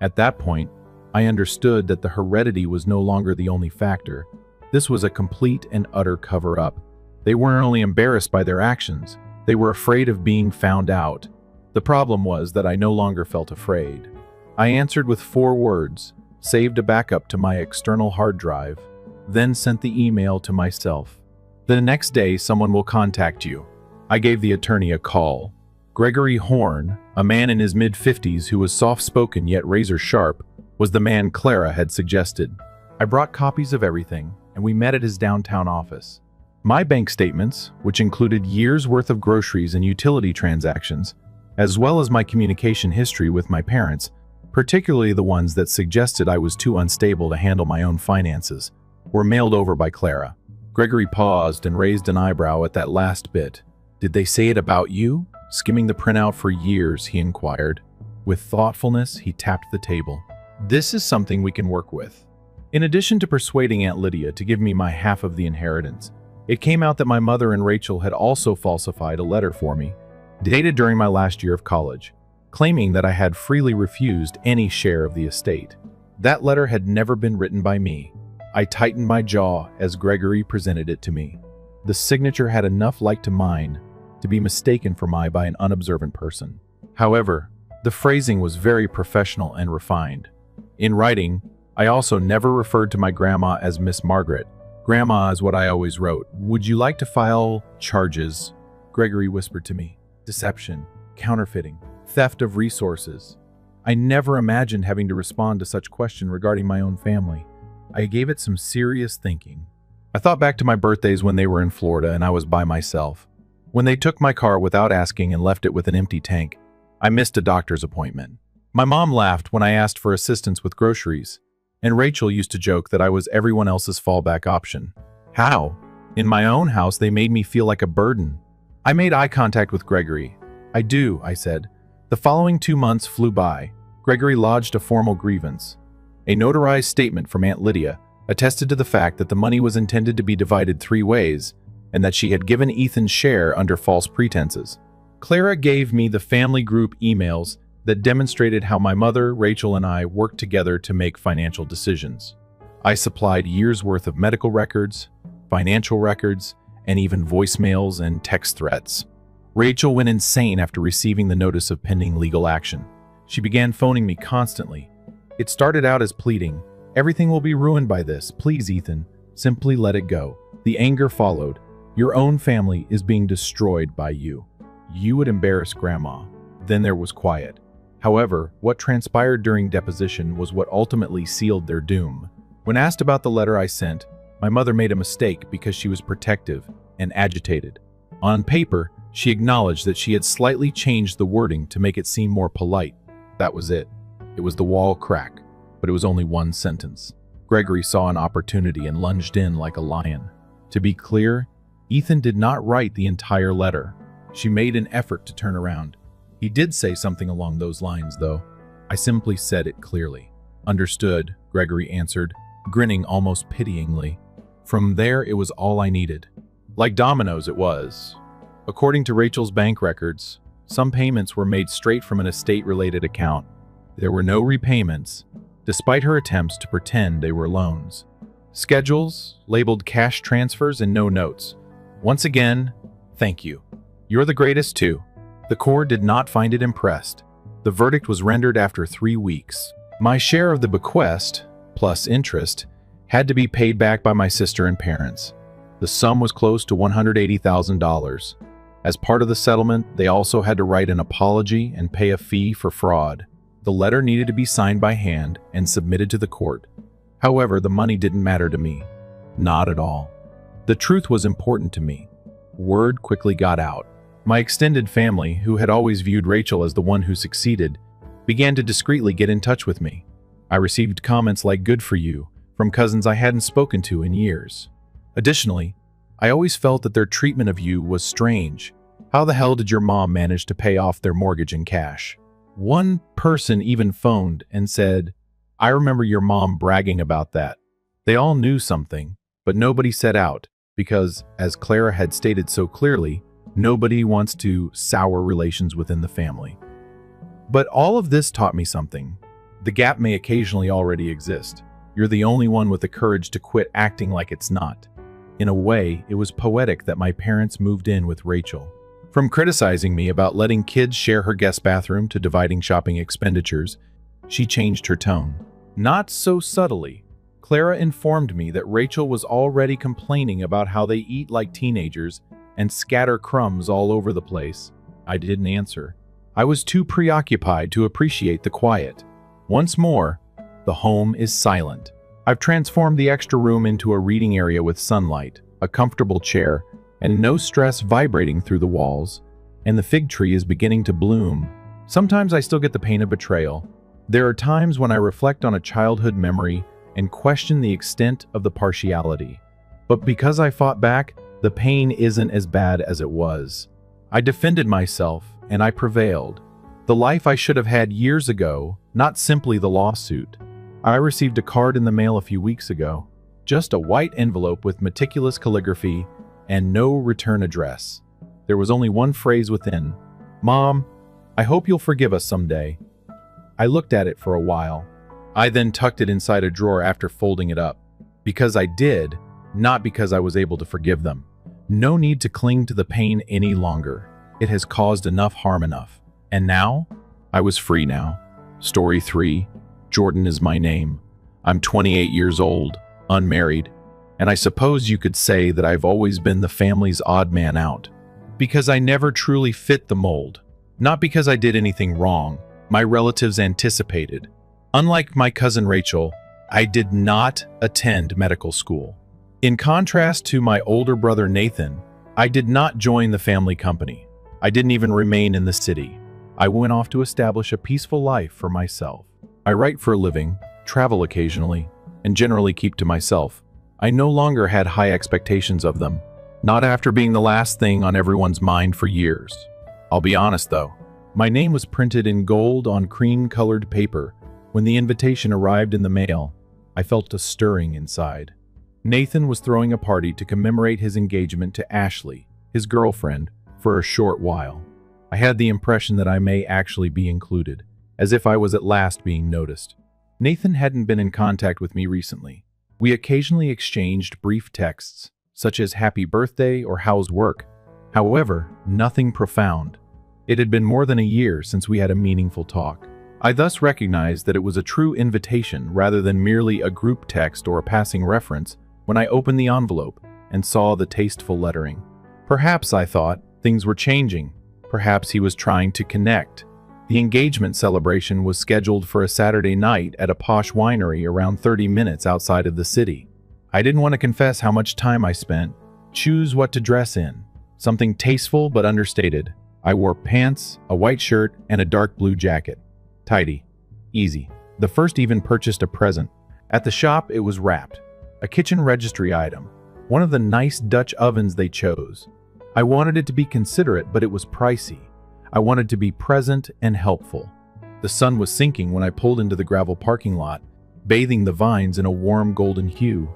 At that point, I understood that the heredity was no longer the only factor. This was a complete and utter cover-up. They weren't only embarrassed by their actions, they were afraid of being found out. The problem was that I no longer felt afraid. I answered with 4 words, saved a backup to my external hard drive, then sent the email to myself. The next day, someone will contact you. I gave the attorney a call. Gregory Horn, a man in his mid-50s who was soft-spoken yet razor-sharp, was the man Clara had suggested. I brought copies of everything, and we met at his downtown office. My bank statements, which included years' worth of groceries and utility transactions, as well as my communication history with my parents, particularly the ones that suggested I was too unstable to handle my own finances, were mailed over by Clara. Gregory paused and raised an eyebrow at that last bit. Did they say it about you? Skimming the printout for years, he inquired. With thoughtfulness, he tapped the table. This is something we can work with. In addition to persuading Aunt Lydia to give me my half of the inheritance, it came out that my mother and Rachel had also falsified a letter for me, dated during my last year of college, claiming that I had freely refused any share of the estate. That letter had never been written by me. I tightened my jaw as Gregory presented it to me. The signature had enough like to mine to be mistaken for mine by an unobservant person. However, The phrasing was very professional and refined. In writing, I also never referred to my grandma as Miss Margaret. Grandma is what I always wrote. Would you like to file charges? Gregory whispered to me. Deception, counterfeiting, theft of resources. I never imagined having to respond to such question regarding my own family. I gave it some serious thinking. I thought back to my birthdays when they were in Florida and I was by myself. When they took my car without asking and left it with an empty tank, I missed a doctor's appointment. My mom laughed when I asked for assistance with groceries, and Rachel used to joke that I was everyone else's fallback option. How? In my own house, they made me feel like a burden. I made eye contact with Gregory. I do, I said. The following 2 months flew by. Gregory lodged a formal grievance. A notarized statement from Aunt Lydia attested to the fact that the money was intended to be divided 3 ways, and that she had given Ethan's share under false pretenses. Clara gave me the family group emails that demonstrated how my mother, Rachel, and I worked together to make financial decisions. I supplied years' worth of medical records, financial records, and even voicemails and text threats. Rachel went insane after receiving the notice of pending legal action. She began phoning me constantly. It started out as pleading, "Everything will be ruined by this. Please, Ethan, simply let it go." The anger followed. "Your own family is being destroyed by you. You would embarrass Grandma." Then there was quiet. However, what transpired during deposition was what ultimately sealed their doom. When asked about the letter I sent, my mother made a mistake because she was protective and agitated. On paper, she acknowledged that she had slightly changed the wording to make it seem more polite. That was it. It was the wall crack, but it was only one sentence. Gregory saw an opportunity and lunged in like a lion. To be clear, Ethan did not write the entire letter. She made an effort to turn around. He did say something along those lines, though. I simply said it clearly. "Understood," Gregory answered, grinning almost pityingly. From there, it was all I needed. Like dominoes, it was. According to Rachel's bank records, some payments were made straight from an estate-related account. There were no repayments, despite her attempts to pretend they were loans. Schedules, labeled cash transfers, and no notes. Once again, thank you. You're the greatest too. The court did not find it impressed. The verdict was rendered after 3 weeks. My share of the bequest, plus interest, had to be paid back by my sister and parents. The sum was close to $180,000. As part of the settlement, they also had to write an apology and pay a fee for fraud. The letter needed to be signed by hand and submitted to the court. However, the money didn't matter to me. Not at all. The truth was important to me. Word quickly got out. My extended family, who had always viewed Rachel as the one who succeeded, began to discreetly get in touch with me. I received comments like "good for you" from cousins I hadn't spoken to in years. Additionally, I always felt that their treatment of you was strange. How the hell did your mom manage to pay off their mortgage in cash? One person even phoned and said, "I remember your mom bragging about that." They all knew something, but nobody said out, because, as Clara had stated so clearly, nobody wants to sour relations within the family. But all of this taught me something. The gap may occasionally already exist. You're the only one with the courage to quit acting like it's not. In a way, it was poetic that my parents moved in with Rachel. From criticizing me about letting kids share her guest bathroom to dividing shopping expenditures, she changed her tone. Not so subtly. Clara informed me that Rachel was already complaining about how they eat like teenagers and scatter crumbs all over the place. I didn't answer. I was too preoccupied to appreciate the quiet. Once more, the home is silent. I've transformed the extra room into a reading area with sunlight, a comfortable chair, and no stress vibrating through the walls. And the fig tree is beginning to bloom. Sometimes I still get the pain of betrayal. There are times when I reflect on a childhood memory and question the extent of the partiality. But because I fought back, the pain isn't as bad as it was. I defended myself, and I prevailed. The life I should have had years ago, not simply the lawsuit. I received a card in the mail a few weeks ago. Just a white envelope with meticulous calligraphy and no return address. There was only one phrase within. "Mom, I hope you'll forgive us someday." I looked at it for a while. I then tucked it inside a drawer after folding it up. Because I did, not because I was able to forgive them. No need to cling to the pain any longer. It has caused enough harm enough. And now, I was free now. Story 3. Jordan is my name. I'm 28 years old, unmarried, and I suppose you could say that I've always been the family's odd man out. Because I never truly fit the mold. Not because I did anything wrong. My relatives anticipated. Unlike my cousin Rachel, I did not attend medical school. In contrast to my older brother Nathan, I did not join the family company. I didn't even remain in the city. I went off to establish a peaceful life for myself. I write for a living, travel occasionally, and generally keep to myself. I no longer had high expectations of them, not after being the last thing on everyone's mind for years. I'll be honest though, my name was printed in gold on cream-colored paper. When the invitation arrived in the mail, I felt a stirring inside. Nathan was throwing a party to commemorate his engagement to Ashley, his girlfriend, for a short while. I had the impression that I may actually be included, as if I was at last being noticed. Nathan hadn't been in contact with me recently. We occasionally exchanged brief texts, such as happy birthday or how's work. However, nothing profound. It had been more than a year since we had a meaningful talk. I thus recognized that it was a true invitation rather than merely a group text or a passing reference when I opened the envelope and saw the tasteful lettering. Perhaps, I thought, things were changing. Perhaps he was trying to connect. The engagement celebration was scheduled for a Saturday night at a posh winery around 30 minutes outside of the city. I didn't want to confess how much time I spent. Choose what to dress in. Something tasteful but understated. I wore pants, a white shirt, and a dark blue jacket. Tidy. Easy. The first even purchased a present. At the shop, it was wrapped. A kitchen registry item. One of the nice Dutch ovens they chose. I wanted it to be considerate, but it was pricey. I wanted to be present and helpful. The sun was sinking when I pulled into the gravel parking lot, bathing the vines in a warm golden hue.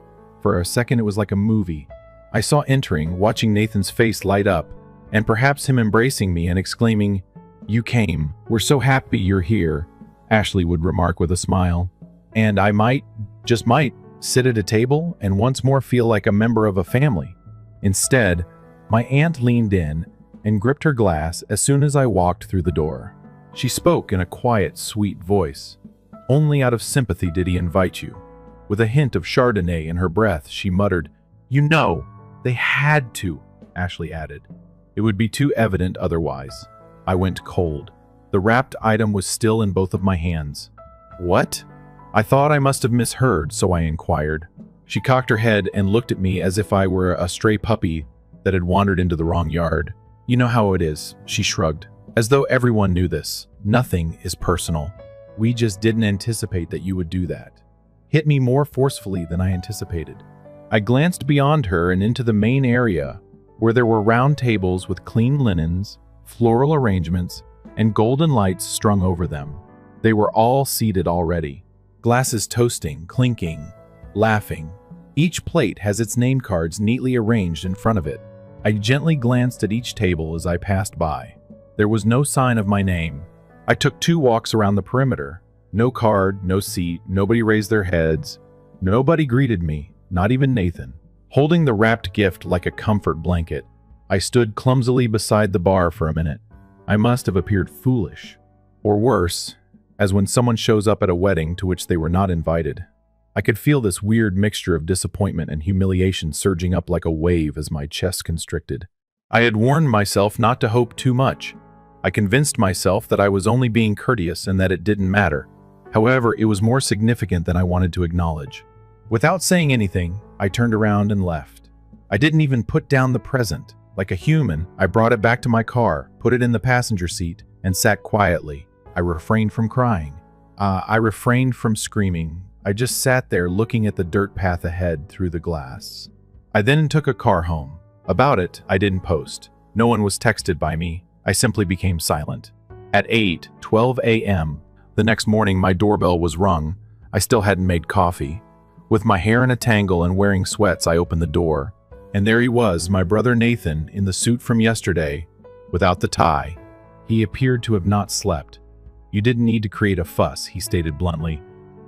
For a second, it was like a movie. I saw entering, watching Nathan's face light up, and perhaps him embracing me and exclaiming, "You came. We're so happy you're here," Ashley would remark with a smile. And I might, just might, sit at a table and once more feel like a member of a family. Instead, my aunt leaned in and gripped her glass as soon as I walked through the door. She spoke in a quiet, sweet voice. Only out of sympathy did he invite you. With a hint of Chardonnay in her breath, she muttered, "You know, they had to," Ashley added. It would be too evident otherwise. I went cold. The wrapped item was still in both of my hands. "What?" I thought I must have misheard, so I inquired. She cocked her head and looked at me as if I were a stray puppy that had wandered into the wrong yard. "You know how it is," she shrugged, as though everyone knew this. "Nothing is personal. We just didn't anticipate that you would do that." Hit me more forcefully than I anticipated. I glanced beyond her and into the main area, where there were round tables with clean linens, floral arrangements, and golden lights strung over them. They were all seated already. Glasses toasting, clinking, laughing. Each plate has its name cards neatly arranged in front of it. I gently glanced at each table as I passed by. There was no sign of my name. I took 2 walks around the perimeter. No card, no seat, nobody raised their heads. Nobody greeted me, not even Nathan. Holding the wrapped gift like a comfort blanket, I stood clumsily beside the bar for a minute. I must have appeared foolish. Or worse, as when someone shows up at a wedding to which they were not invited. I could feel this weird mixture of disappointment and humiliation surging up like a wave as my chest constricted. I had warned myself not to hope too much. I convinced myself that I was only being courteous and that it didn't matter. However, it was more significant than I wanted to acknowledge. Without saying anything, I turned around and left. I didn't even put down the present. Like a human, I brought it back to my car, put it in the passenger seat, and sat quietly. I refrained from crying. I refrained from screaming. I just sat there looking at the dirt path ahead through the glass. I then took a car home. About it, I didn't post. No one was texted by me. I simply became silent. At 8:12 a.m., the next morning my doorbell was rung. I still hadn't made coffee. With my hair in a tangle and wearing sweats, I opened the door. And there he was, my brother Nathan, in the suit from yesterday, without the tie. He appeared to have not slept. "You didn't need to create a fuss," he stated bluntly,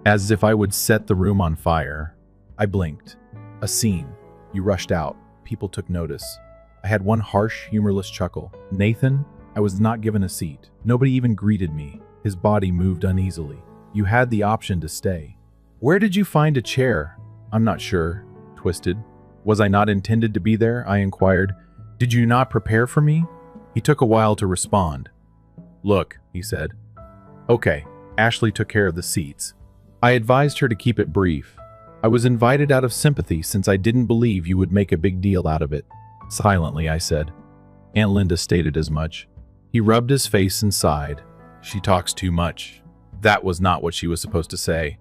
as if I would set the room on fire. I blinked. A scene. You rushed out. People took notice. I had one harsh, humorless chuckle. "Nathan?" I was not given a seat. Nobody even greeted me. His body moved uneasily. You had the option to stay. Where did you find a chair? I'm not sure. Twisted. Was I not intended to be there? I inquired. Did you not prepare for me? He took a while to respond. Look, he said. Okay, Ashley took care of the seats. I advised her to keep it brief. I was invited out of sympathy since I didn't believe you would make a big deal out of it. Silently, I said. Aunt Linda stated as much. He rubbed his face and sighed. She talks too much. That was not what she was supposed to say.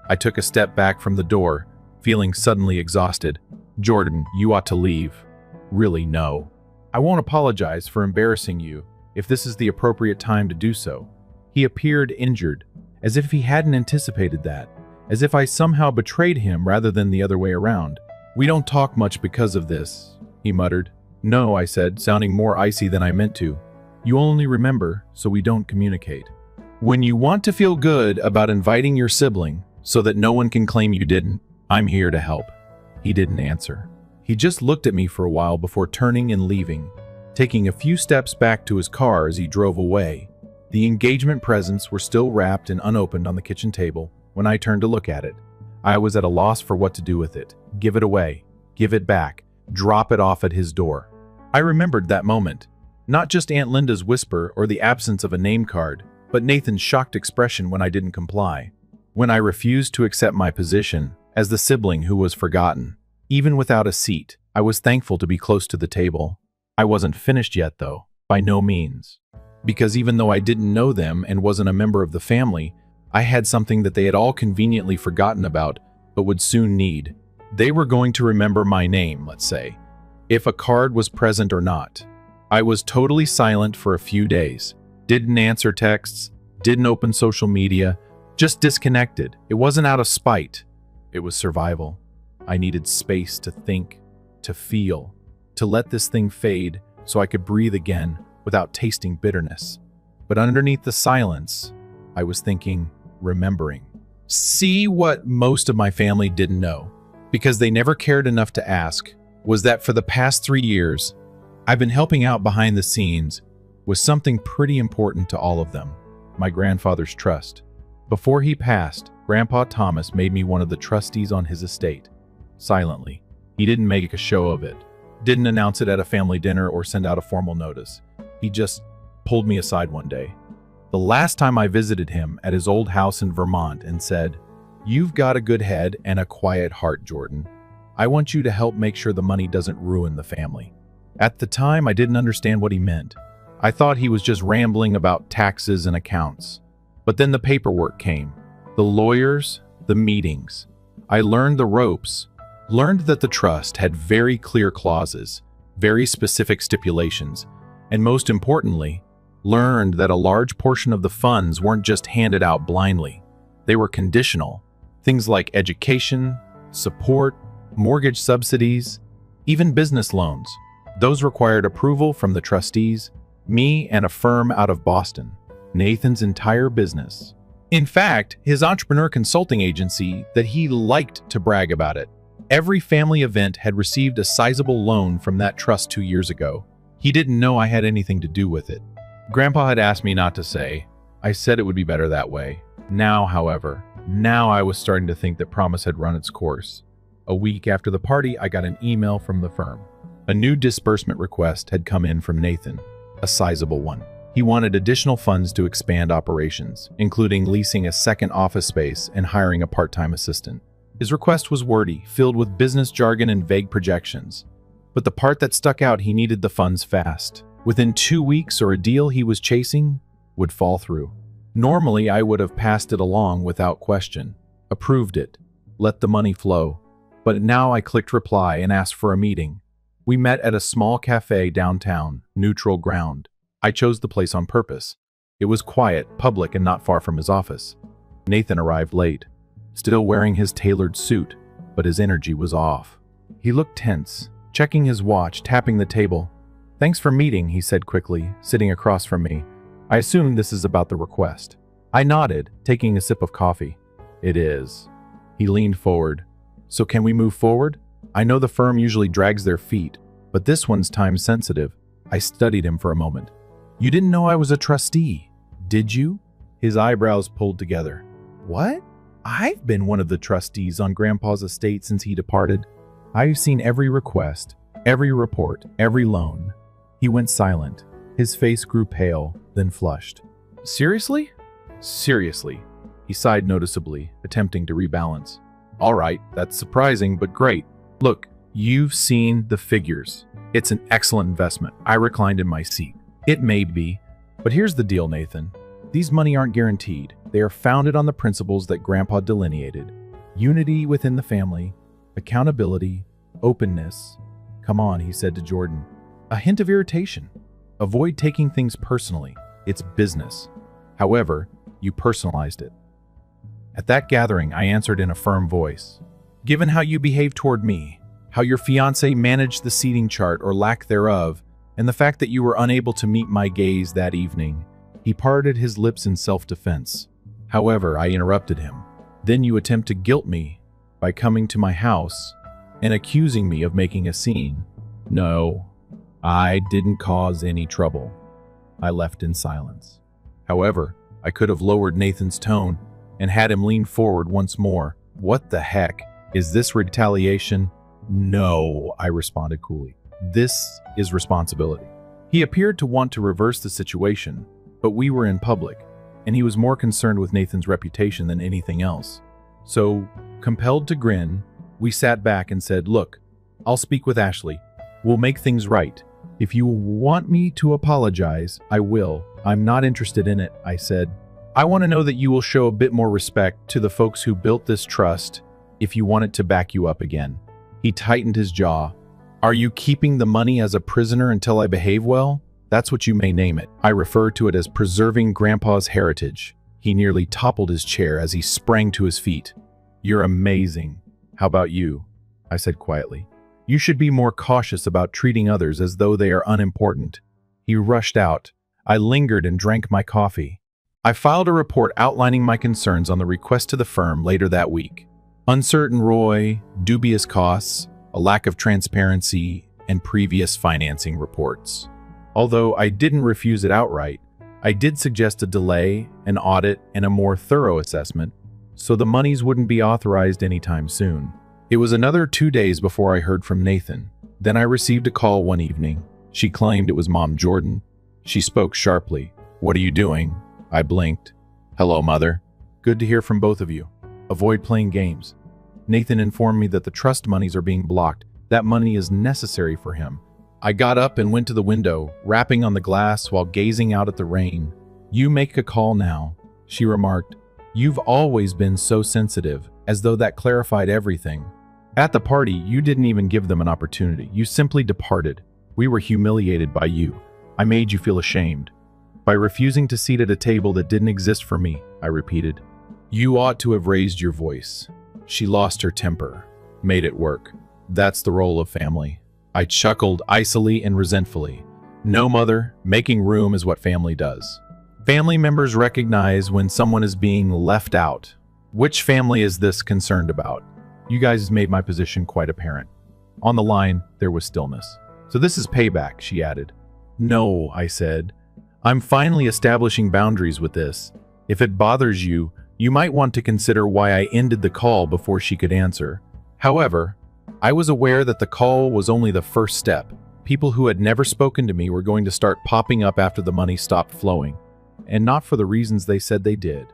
I took a step back from the door, feeling suddenly exhausted. Jordan, you ought to leave. Really, no. I won't apologize for embarrassing you if this is the appropriate time to do so. He appeared injured, as if he hadn't anticipated that, as if I somehow betrayed him rather than the other way around. We don't talk much because of this, he muttered. No, I said, sounding more icy than I meant to. You only remember, so we don't communicate. When you want to feel good about inviting your sibling so that no one can claim you didn't, I'm here to help. He didn't answer. He just looked at me for a while before turning and leaving, taking a few steps back to his car as he drove away. The engagement presents were still wrapped and unopened on the kitchen table when I turned to look at it. I was at a loss for what to do with it. Give it away, give it back, drop it off at his door. I remembered that moment. Not just Aunt Linda's whisper or the absence of a name card, but Nathan's shocked expression when I didn't comply. When I refused to accept my position as the sibling who was forgotten. Even without a seat, I was thankful to be close to the table. I wasn't finished yet, though, by no means. Because even though I didn't know them and wasn't a member of the family, I had something that they had all conveniently forgotten about, but would soon need. They were going to remember my name, let's say, if a card was present or not. I was totally silent for a few days. Didn't answer texts, didn't open social media, just disconnected. It wasn't out of spite. It was survival. I needed space to think, to feel, to let this thing fade so I could breathe again without tasting bitterness. But underneath the silence, I was thinking, remembering. See, what most of my family didn't know, because they never cared enough to ask, was that for the past 3 years, I've been helping out behind the scenes with something pretty important to all of them, my grandfather's trust. Before he passed, Grandpa Thomas made me one of the trustees on his estate. Silently. He didn't make a show of it, didn't announce it at a family dinner or send out a formal notice. He just pulled me aside one day, the last time I visited him at his old house in Vermont, and said, "You've got a good head and a quiet heart, Jordan. I want you to help make sure the money doesn't ruin the family." At the time, I didn't understand what he meant. I thought he was just rambling about taxes and accounts. But then the paperwork came. The lawyers, the meetings. I learned the ropes, learned that the trust had very clear clauses, very specific stipulations, and most importantly, learned that a large portion of the funds weren't just handed out blindly. They were conditional. Things like education, support, mortgage subsidies, even business loans. Those required approval from the trustees, me, and a firm out of Boston. Nathan's entire business. In fact, his entrepreneur consulting agency that he liked to brag about it. Every family event had received a sizable loan from that trust 2 years ago. He didn't know I had anything to do with it. Grandpa had asked me not to say. I said it would be better that way. Now, however, I was starting to think that promise had run its course. A week after the party, I got an email from the firm. A new disbursement request had come in from Nathan, a sizable one. He wanted additional funds to expand operations, including leasing a second office space and hiring a part-time assistant. His request was wordy, filled with business jargon and vague projections. But the part that stuck out, he needed the funds fast. Within 2 weeks, or a deal he was chasing would fall through. Normally, I would have passed it along without question, approved it, let the money flow. But now I clicked reply and asked for a meeting. We met at a small cafe downtown, neutral ground. I chose the place on purpose. It was quiet, public, and not far from his office. Nathan arrived late, still wearing his tailored suit, but his energy was off. He looked tense, checking his watch, tapping the table. "Thanks for meeting," he said quickly, sitting across from me. "I assume this is about the request." I nodded, taking a sip of coffee. "It is." He leaned forward. "So can we move forward? I know the firm usually drags their feet, but this one's time sensitive." I studied him for a moment. "You didn't know I was a trustee, did you?" His eyebrows pulled together. What? I've been one of the trustees on Grandpa's estate since he departed. I've seen every request, every report, every loan. He went silent. His face grew pale, then flushed. Seriously? Seriously. He sighed noticeably, attempting to rebalance. All right, that's surprising, but great. Look, you've seen the figures. It's an excellent investment. I reclined in my seat. It may be, but here's the deal, Nathan. These money aren't guaranteed. They are founded on the principles that Grandpa delineated. Unity within the family, accountability, openness. Come on, he said to Jordan. A hint of irritation. Avoid taking things personally. It's business. However, you personalized it. At that gathering, I answered in a firm voice. Given how you behaved toward me, how your fiancé managed the seating chart or lack thereof, and the fact that you were unable to meet my gaze that evening, he parted his lips in self-defense. However, I interrupted him. Then you attempt to guilt me by coming to my house and accusing me of making a scene. No, I didn't cause any trouble. I left in silence. However, I could have lowered Nathan's tone and had him lean forward once more. What the heck? Is this retaliation? No, I responded coolly. This is responsibility. He appeared to want to reverse the situation, but we were in public, and he was more concerned with Nathan's reputation than anything else. So, compelled to grin, we sat back and said, look, I'll speak with Ashley. We'll make things right. If you want me to apologize, I will. I'm not interested in it, I said. I want to know that you will show a bit more respect to the folks who built this trust if you want it to back you up again. He tightened his jaw. Are you keeping the money as a prisoner until I behave well? That's what you may name it. I refer to it as preserving Grandpa's heritage. He nearly toppled his chair as he sprang to his feet. You're amazing. How about you? I said quietly. You should be more cautious about treating others as though they are unimportant. He rushed out. I lingered and drank my coffee. I filed a report outlining my concerns on the request to the firm later that week. Uncertain ROI, dubious costs, a lack of transparency, and previous financing reports. Although I didn't refuse it outright, I did suggest a delay, an audit, and a more thorough assessment, so the monies wouldn't be authorized anytime soon. It was another 2 days before I heard from Nathan. Then I received a call one evening. She claimed it was Mom Jordan. She spoke sharply. What are you doing? I blinked. Hello, Mother. Good to hear from both of you. Avoid playing games. Nathan informed me that the trust monies are being blocked. That money is necessary for him. I got up and went to the window, rapping on the glass while gazing out at the rain. You make a call now, she remarked. You've always been so sensitive, as though that clarified everything. At the party, you didn't even give them an opportunity. You simply departed. We were humiliated by you. I made you feel ashamed. By refusing to seat at a table that didn't exist for me, I repeated. You ought to have raised your voice. She lost her temper. Made it work. That's the role of family. I chuckled icily and resentfully. No, Mother, making room is what family does. Family members recognize when someone is being left out. Which family is this concerned about? You guys made my position quite apparent. On the line, there was stillness. So this is payback, she added. No, I said. I'm finally establishing boundaries with this. If it bothers you, you might want to consider why I ended the call before she could answer. However, I was aware that the call was only the first step. People who had never spoken to me were going to start popping up after the money stopped flowing, and not for the reasons they said they did.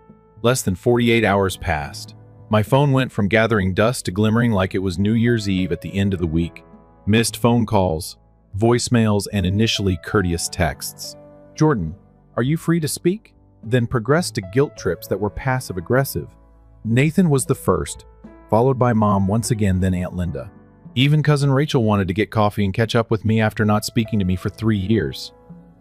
Less than 48 hours passed. My phone went from gathering dust to glimmering like it was New Year's Eve at the end of the week. Missed phone calls, voicemails, and initially courteous texts. Jordan, are you free to speak? Then progressed to guilt trips that were passive-aggressive. Nathan was the first, followed by Mom once again, then Aunt Linda. Even Cousin Rachel wanted to get coffee and catch up with me after not speaking to me for 3 years.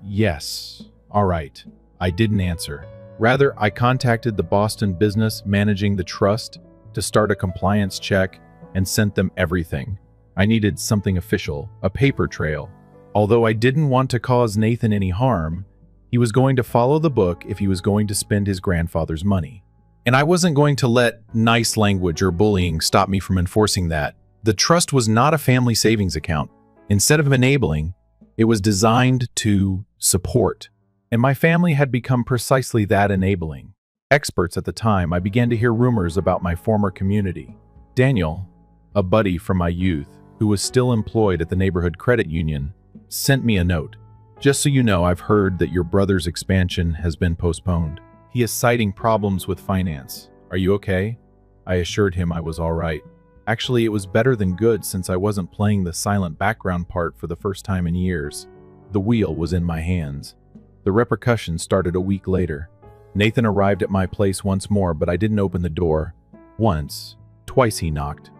Yes, all right. I didn't answer. Rather, I contacted the Boston business managing the trust to start a compliance check and sent them everything. I needed something official, a paper trail. Although I didn't want to cause Nathan any harm, he was going to follow the book if he was going to spend his grandfather's money. And I wasn't going to let nice language or bullying stop me from enforcing that. The trust was not a family savings account. Instead of enabling, it was designed to support. And my family had become precisely that, enabling. Experts at the time, I began to hear rumors about my former community. Daniel, a buddy from my youth, who was still employed at the neighborhood credit union, sent me a note. Just so you know, I've heard that your brother's expansion has been postponed. He is citing problems with finance. Are you okay? I assured him I was all right. Actually, it was better than good since I wasn't playing the silent background part for the first time in years. The wheel was in my hands. The repercussions started a week later. Nathan arrived at my place once more, but I didn't open the door. Once, twice he knocked.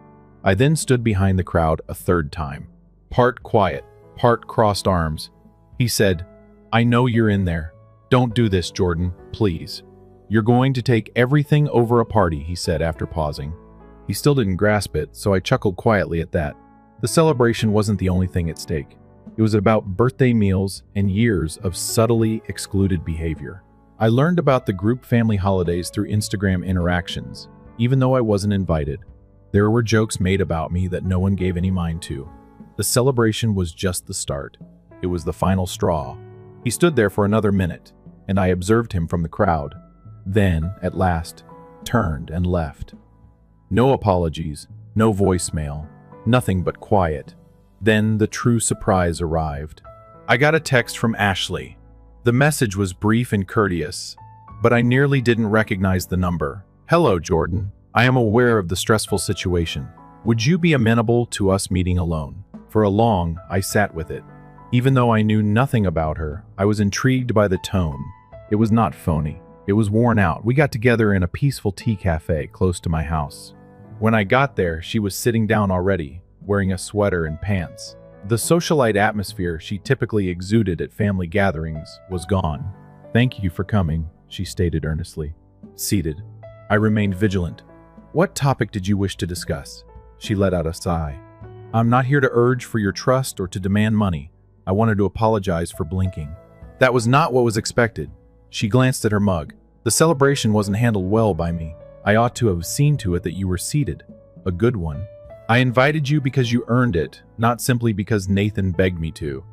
I then stood behind the crowd a third time. Part quiet, part crossed arms. He said, "I know you're in there. Don't do this, Jordan, please. You're going to take everything over a party," he said after pausing. He still didn't grasp it, so I chuckled quietly at that. The celebration wasn't the only thing at stake. It was about birthday meals and years of subtly excluded behavior. I learned about the group family holidays through Instagram interactions, even though I wasn't invited. There were jokes made about me that no one gave any mind to. The celebration was just the start. It was the final straw. He stood there for another minute, and I observed him from the crowd. Then, at last, turned and left. No apologies, no voicemail, nothing but quiet. Then the true surprise arrived. I got a text from Ashley. The message was brief and courteous, but I nearly didn't recognize the number. "Hello, Jordan. I am aware of the stressful situation. Would you be amenable to us meeting alone?" For a long, I sat with it. Even though I knew nothing about her, I was intrigued by the tone. It was not phony. It was worn out. We got together in a peaceful tea cafe close to my house. When I got there, she was sitting down already, wearing a sweater and pants. The socialite atmosphere she typically exuded at family gatherings was gone. "Thank you for coming," she stated earnestly. Seated, I remained vigilant. "What topic did you wish to discuss?" She let out a sigh. "I'm not here to urge for your trust or to demand money. I wanted to apologize for blinking." That was not what was expected. She glanced at her mug. "The celebration wasn't handled well by me. I ought to have seen to it that you were seated. A good one. I invited you because you earned it, not simply because Nathan begged me to."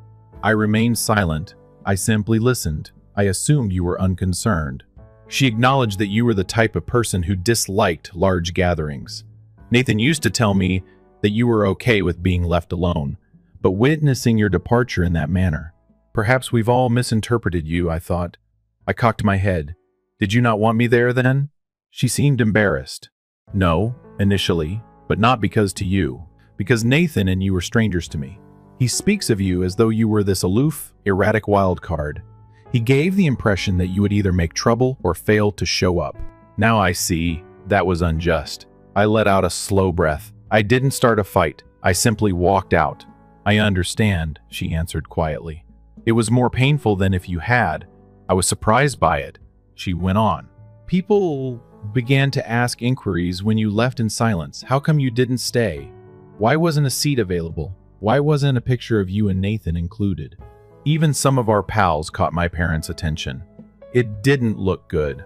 I remained silent. I simply listened. I assumed you were unconcerned. She acknowledged that you were the type of person who disliked large gatherings. "Nathan used to tell me that you were okay with being left alone, but witnessing your departure in that manner. Perhaps we've all misinterpreted you," I thought. I cocked my head. "Did you not want me there then?" She seemed embarrassed. "No, initially, but not because to you. Because Nathan and you were strangers to me. He speaks of you as though you were this aloof, erratic wild card. He gave the impression that you would either make trouble or fail to show up. Now I see that was unjust." I let out a slow breath. "I didn't start a fight. I simply walked out." "I understand," she answered quietly. "It was more painful than if you had. I was surprised by it." She went on. "People began to ask inquiries when you left in silence. How come you didn't stay? Why wasn't a seat available? Why wasn't a picture of you and Nathan included? Even some of our pals caught my parents' attention. It didn't look good."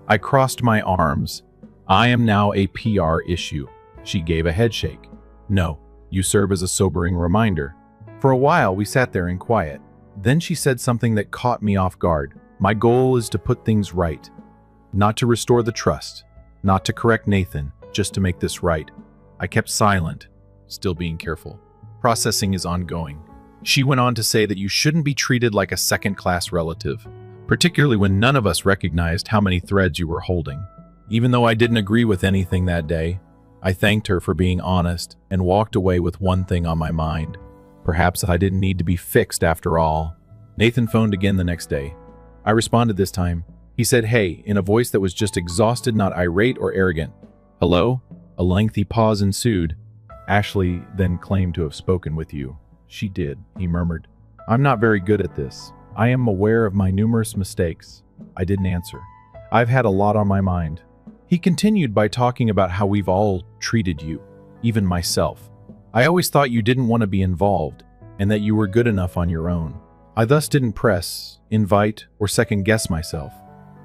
I crossed my arms. "I am now a PR issue." She gave a headshake. "No, you serve as a sobering reminder." For a while, we sat there in quiet. Then she said something that caught me off guard. "My goal is to put things right. Not to restore the trust, not to correct Nathan, just to make this right." I kept silent, still being careful. "Processing is ongoing." She went on to say that you shouldn't be treated like a second-class relative, particularly when none of us recognized how many threads you were holding. Even though I didn't agree with anything that day, I thanked her for being honest and walked away with one thing on my mind. Perhaps I didn't need to be fixed after all. Nathan phoned again the next day. I responded this time. He said, "Hey," in a voice that was just exhausted, not irate or arrogant. "Hello?" A lengthy pause ensued. "Ashley then claimed to have spoken with you." "She did," he murmured. "I'm not very good at this. I am aware of my numerous mistakes." I didn't answer. "I've had a lot on my mind." He continued by talking about how we've all treated you, even myself. "I always thought you didn't want to be involved, and that you were good enough on your own. I thus didn't press, invite, or second-guess myself."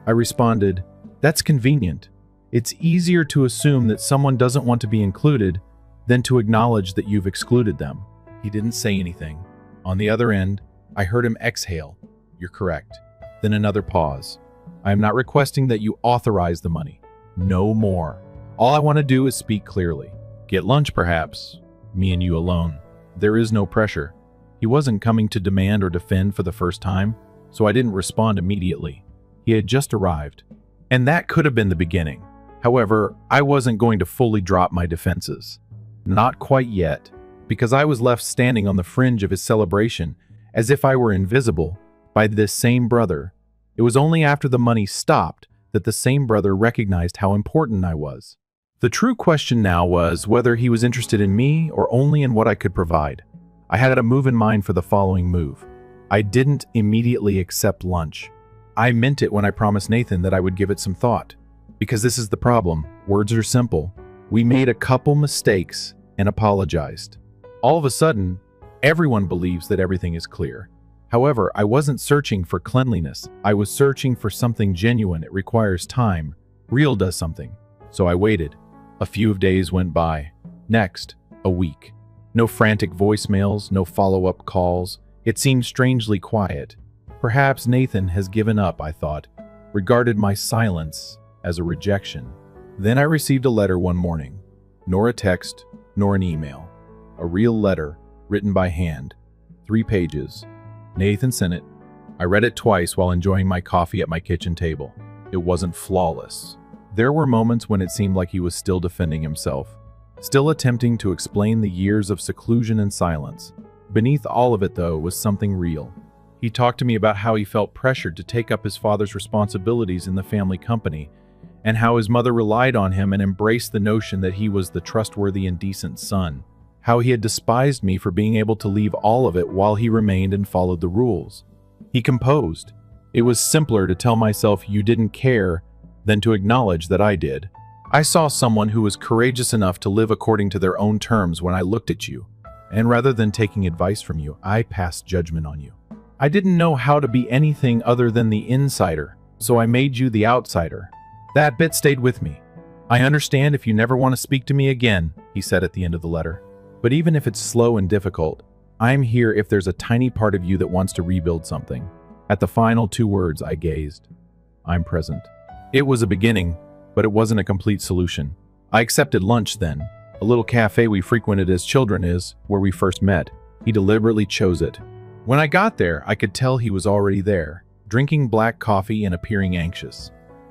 I responded, "That's convenient. It's easier to assume that someone doesn't want to be included than to acknowledge that you've excluded them." He didn't say anything. On the other end, I heard him exhale. "You're correct." Then another pause. I am not requesting that you authorize the money. No more. All I want to do is speak clearly. Get lunch, perhaps. Me and you alone. There is no pressure. He wasn't coming to demand or defend for the first time, so I didn't respond immediately. He had just arrived. And that could have been the beginning. However, I wasn't going to fully drop my defenses. Not quite yet, because I was left standing on the fringe of his celebration, as if I were invisible, by this same brother. It was only after the money stopped that the same brother recognized how important I was. The true question now was whether he was interested in me or only in what I could provide. I had a move in mind for the following move. I didn't immediately accept lunch. I meant it when I promised Nathan that I would give it some thought. Because this is the problem. Words are simple. We made a couple mistakes and apologized. All of a sudden, everyone believes that everything is clear. However, I wasn't searching for cleanliness. I was searching for something genuine. It requires time. Real does something. So I waited. A few days went by. Next, a week. No frantic voicemails, no follow-up calls. It seemed strangely quiet. Perhaps Nathan has given up, I thought, regarded my silence as a rejection. Then I received a letter one morning. Nor a text, nor an email. A real letter, written by hand. 3 pages. Nathan sent it. I read it twice while enjoying my coffee at my kitchen table. It wasn't flawless. There were moments when it seemed like he was still defending himself, still attempting to explain the years of seclusion and silence. Beneath all of it, though, was something real. He talked to me about how he felt pressured to take up his father's responsibilities in the family company, and how his mother relied on him and embraced the notion that he was the trustworthy and decent son. How he had despised me for being able to leave all of it while he remained and followed the rules. He composed. It was simpler to tell myself you didn't care than to acknowledge that I did. I saw someone who was courageous enough to live according to their own terms when I looked at you, and rather than taking advice from you, I passed judgment on you. I didn't know how to be anything other than the insider, so I made you the outsider. That bit stayed with me. I understand if you never want to speak to me again, he said at the end of the letter. But even if it's slow and difficult, I'm here if there's a tiny part of you that wants to rebuild something. At the final 2 words, I gazed. I'm present. It was a beginning, but it wasn't a complete solution. I accepted lunch then. A little cafe we frequented as children is where we first met. He deliberately chose it. When I got there, I could tell he was already there, drinking black coffee and appearing anxious.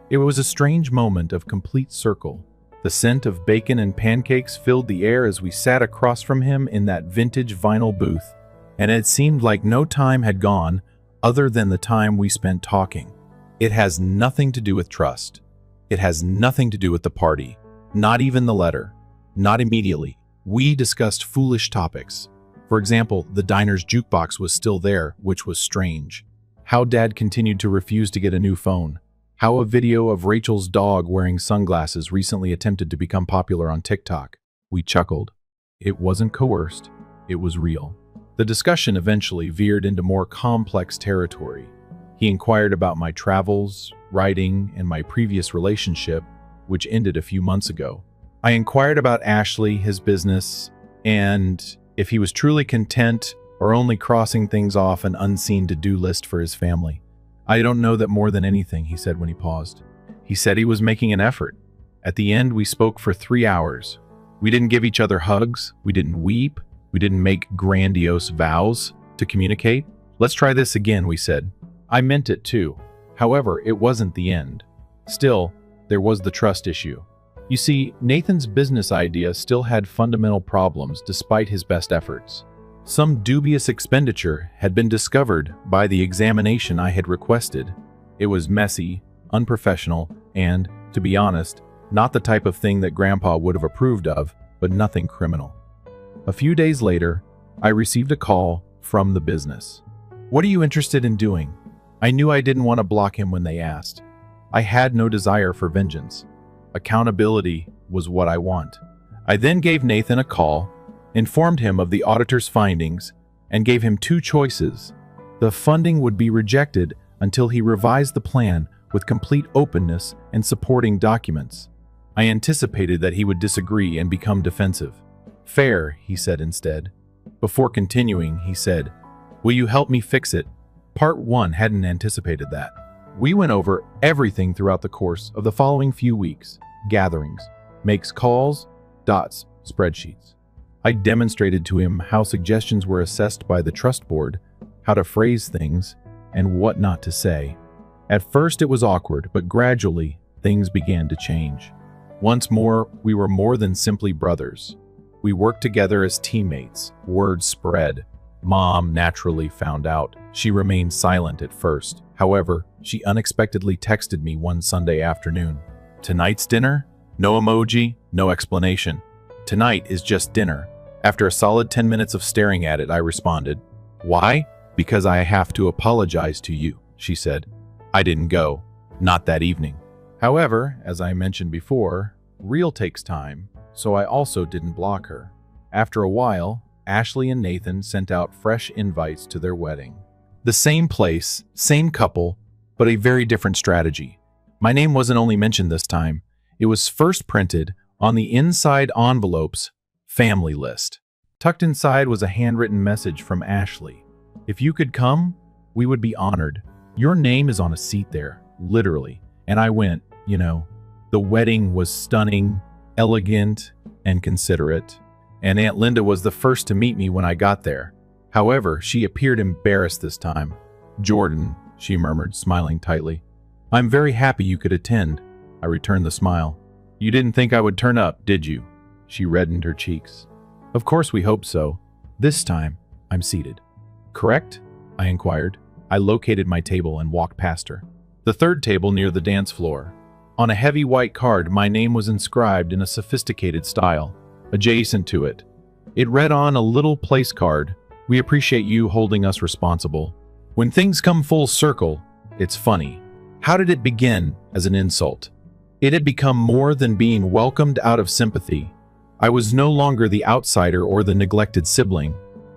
It was a strange moment of complete circle. The scent of bacon and pancakes filled the air as we sat across from him in that vintage vinyl booth, and it seemed like no time had gone other than the time we spent talking. It has nothing to do with trust. It has nothing to do with the party, not even the letter, not immediately. We discussed foolish topics. For example, the diner's jukebox was still there, which was strange. How Dad continued to refuse to get a new phone. How a video of Rachel's dog wearing sunglasses recently attempted to become popular on TikTok. We chuckled. It wasn't coerced. It was real. The discussion eventually veered into more complex territory. He inquired about my travels, writing, and my previous relationship, which ended a few months ago. I inquired about Ashley, his business, and if he was truly content or only crossing things off an unseen to-do list for his family. I don't know that more than anything, he said when he paused. He said he was making an effort. At the end, we spoke for 3 hours. We didn't give each other hugs. We didn't weep. We didn't make grandiose vows to communicate. Let's try this again, we said. I meant it too. However, it wasn't the end. Still, there was the trust issue. You see, Nathan's business idea still had fundamental problems despite his best efforts. Some dubious expenditure had been discovered by the examination I had requested. It was messy, unprofessional, and, to be honest, not the type of thing that Grandpa would have approved of, but nothing criminal. A few days later, I received a call from the business. What are you interested in doing? I knew I didn't want to block him when they asked. I had no desire for vengeance. Accountability was what I want. I then gave Nathan a call, informed him of the auditor's findings, and gave him 2 choices. The funding would be rejected until he revised the plan with complete openness and supporting documents. I anticipated that he would disagree and become defensive. Fair, he said instead. Before continuing, he said, will you help me fix it? Part 1 hadn't anticipated that. We went over everything throughout the course of the following few weeks. Gatherings, makes calls, dots, spreadsheets. I demonstrated to him how suggestions were assessed by the trust board, how to phrase things, and what not to say. At first it was awkward, but gradually things began to change. Once more, we were more than simply brothers. We worked together as teammates. Word spread. Mom naturally found out. She remained silent at first. However, she unexpectedly texted me one Sunday afternoon. "Tonight's dinner? No emoji, no explanation. Tonight is just dinner." After a solid 10 minutes of staring at it, I responded, "Why? Because I have to apologize to you," she said. I didn't go. Not that evening. However, as I mentioned before, real takes time, so I also didn't block her. After a while, Ashley and Nathan sent out fresh invites to their wedding. The same place, same couple, but a very different strategy. My name wasn't only mentioned this time, it was first printed on the inside envelope's family list. Tucked inside was a handwritten message from Ashley. "If you could come, we would be honored. Your name is on a seat there, literally." And I went, the wedding was stunning, elegant, and considerate. And Aunt Linda was the first to meet me when I got there. However, she appeared embarrassed this time. "Jordan," she murmured, smiling tightly. "I'm very happy you could attend." I returned the smile. "You didn't think I would turn up, did you?" She reddened her cheeks. "Of course we hoped so. This time, I'm seated." "Correct?" I inquired. I located my table and walked past her. The third table near the dance floor. On a heavy white card, my name was inscribed in a sophisticated style. Adjacent to it, it read on a little place card, "We appreciate you holding us responsible." When things come full circle, it's funny. How did it begin as an insult? It had become more than being welcomed out of sympathy. I was no longer the outsider or the neglected sibling.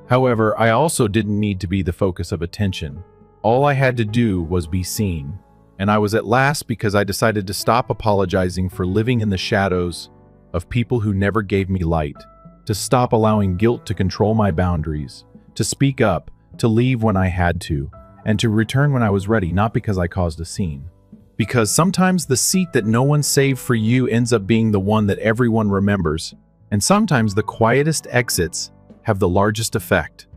However, I also didn't need to be the focus of attention. All I had to do was be seen. And I was at last because I decided to stop apologizing for living in the shadows of people who never gave me light, to stop allowing guilt to control my boundaries, to speak up, to leave when I had to, and to return when I was ready, not because I caused a scene. Because sometimes the seat that no one saved for you ends up being the one that everyone remembers, and sometimes the quietest exits have the largest effect.